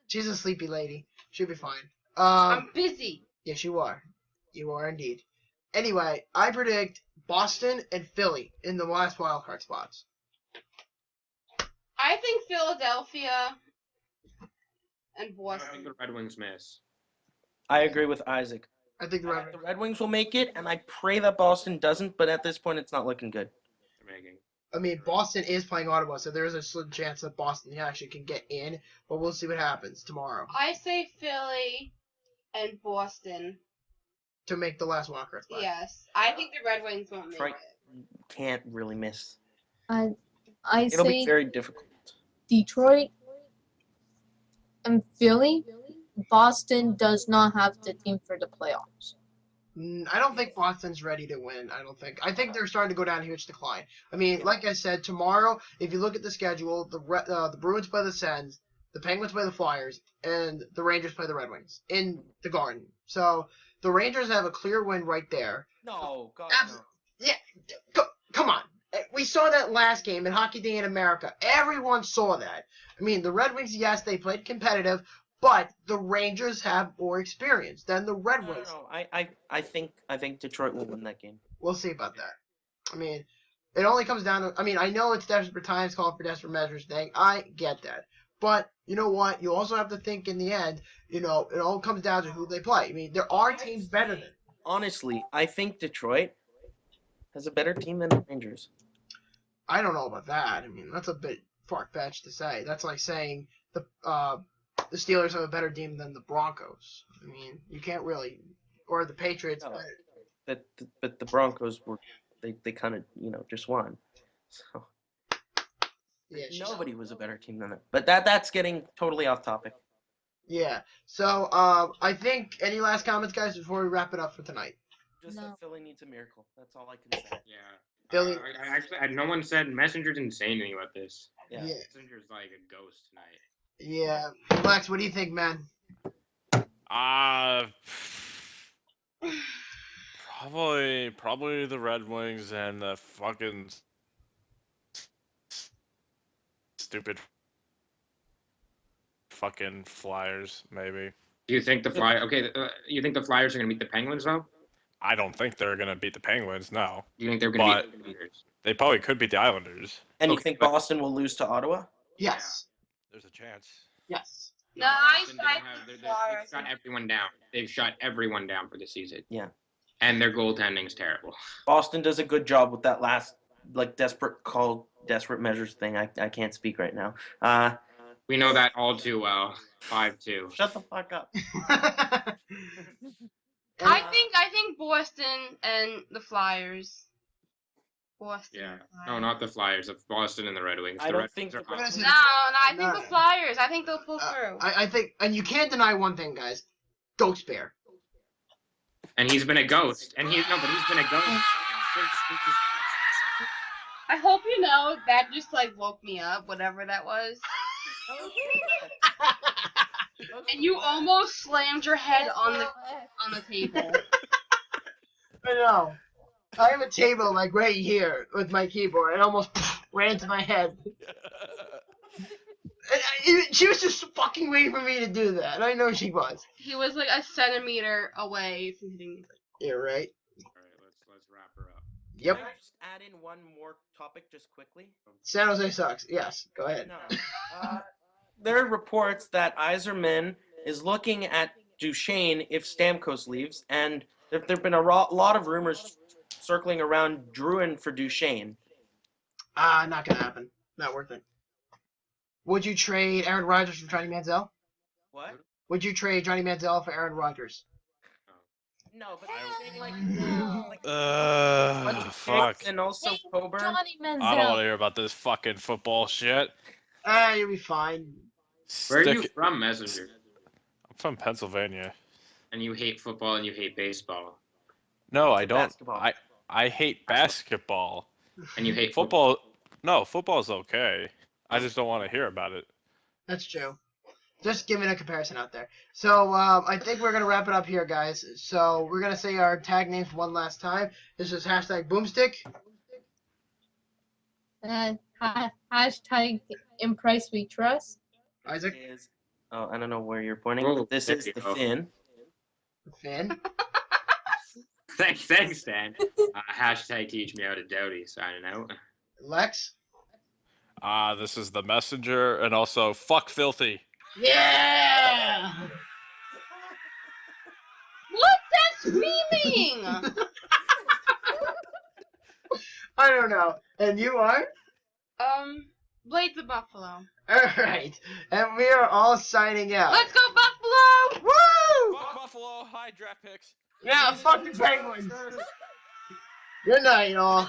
she's a sleepy lady. She'll be fine. I'm busy. Yes, you are. You are indeed. Anyway, I predict Boston and Philly in the last wildcard spots. I think Philadelphia and I think Boston. the Red Wings miss. I agree with Isaac. I think the The Red Wings will make it, and I pray that Boston doesn't, but at this point, it's not looking good. making. I mean, Boston is playing Ottawa, so there is a slim chance that Boston actually can get in, but we'll see what happens tomorrow I say Philly and Boston. to make the last wildcard spot. Yes. I think the Red Wings won't make Detroit it. can't really miss. I It'll be say very difficult. Detroit and Philly. Boston does not have the team for the playoffs. I don't think Boston's ready to win. I think they're starting to go down a huge decline. I mean, Yeah. like I said, tomorrow, if you look at the schedule, the Bruins play the Sens, the Penguins play the Flyers, and the Rangers play the Red Wings in the Garden. So the Rangers have a clear win right there. No, God, Abs- Yeah, come on. We saw that last game in Hockey Day in America. Everyone saw that. I mean, the Red Wings, yes, they played competitive, but the Rangers have more experience than the Red Wings. No. I think Detroit will win that game. We'll see about that. I mean, it only comes down to. I mean, I know it's desperate times, call for desperate measures thing. I get that. But you know what? You also have to think in the end, it all comes down to who they play. I mean, there are teams better than. Honestly, I think Detroit has a better team than the Rangers. I don't know about that. I mean, that's a bit far-fetched to say. That's like saying the Steelers have a better team than the Broncos. I mean, you can't really, or the Patriots. No. But the Broncos they kind of just won. So Yeah, nobody was a better team than them. But that's getting totally off topic. Yeah. So I think any last comments, guys, before we wrap it up for tonight. Just No. that Philly needs a miracle. That's all I can say. Yeah. Philly. No one said Messenger didn't say anything about this. Yeah. Yeah. Messenger's like a ghost tonight. Yeah. Lex, what do you think, man? Probably the Red Wings and the fucking stupid fucking Flyers, maybe. Do you think the Flyers? Okay, you think the Flyers are gonna beat the Penguins though? I don't think they're gonna beat the Penguins. No, Do you think they're gonna But- beat the Islanders? they probably could beat the Islanders. And you Okay, think but- Boston will lose to Ottawa? Yes. There's a chance. Yes. No, I Boston didn't think have- the they've Flyers. shut everyone down. They've shut everyone down for the season. Yeah. And their goaltending's terrible. Boston does a good job with that last desperate measures thing. I can't speak right now. We know that all too well. 5-2. Shut the fuck up. I think Boston and the Flyers. Boston. Yeah. and No, Flyers. not the Flyers. Of Boston and the Red Wings. I The don't Red think Wings the are Red awesome. No, I think No. the Flyers. I think they'll pull through. I think, and you can't deny one thing, guys. Ghost Bear. And he's been a ghost. But he's been a ghost since I hope you know that just like woke me up, whatever that was. And you almost slammed your head on the table. I know. I have a table like right here with my keyboard. It almost ran to my head. She was just fucking waiting for me to do that. And I know she was. He was like a centimeter away from hitting me. You're right. All right, let's wrap her up. Yep. Can I just add in one more topic just quickly? San Jose sucks. Yes. Go ahead. No. There are reports that Yzerman is looking at Duchesne if Stamkos leaves, and there have been a lot of rumors circling around Druin for Duchesne. Not gonna happen. Not worth it. Would you trade Aaron Rodgers for Johnny Manziel? What? Would you trade Johnny Manziel for Aaron Rodgers? No, but I'm saying like bunch of Fuck. picks and also Coburn. Johnny I don't want to Manziel. hear about this fucking football shit. You'll be fine. Where are you Stick- from, Messenger? I'm from Pennsylvania. And you hate football and you hate baseball. No, I don't. Basketball. I hate basketball. And you hate Football. No, football's okay. I just don't want to hear about it. That's true. Just giving a comparison out there. So I think we're gonna wrap it up here, guys. So we're gonna say our tag names one last time. This is hashtag Boomstick. Hashtag in price we trust. Isaac. Is I don't know where you're pointing, Oh, but this there is you the go. Finn. Finn. Thanks, Dan. Hashtag teach me how to doughty, signing out. Lex. This is the messenger, and also fuck filthy. Yeah. What? That's memeing! I don't know. And you are? Blades of Buffalo. Alright. And we are all signing out. Let's go Buffalo! Woo! Fuck Buffalo, high draft picks. Yeah, fuck the Penguins. Good night, y'all.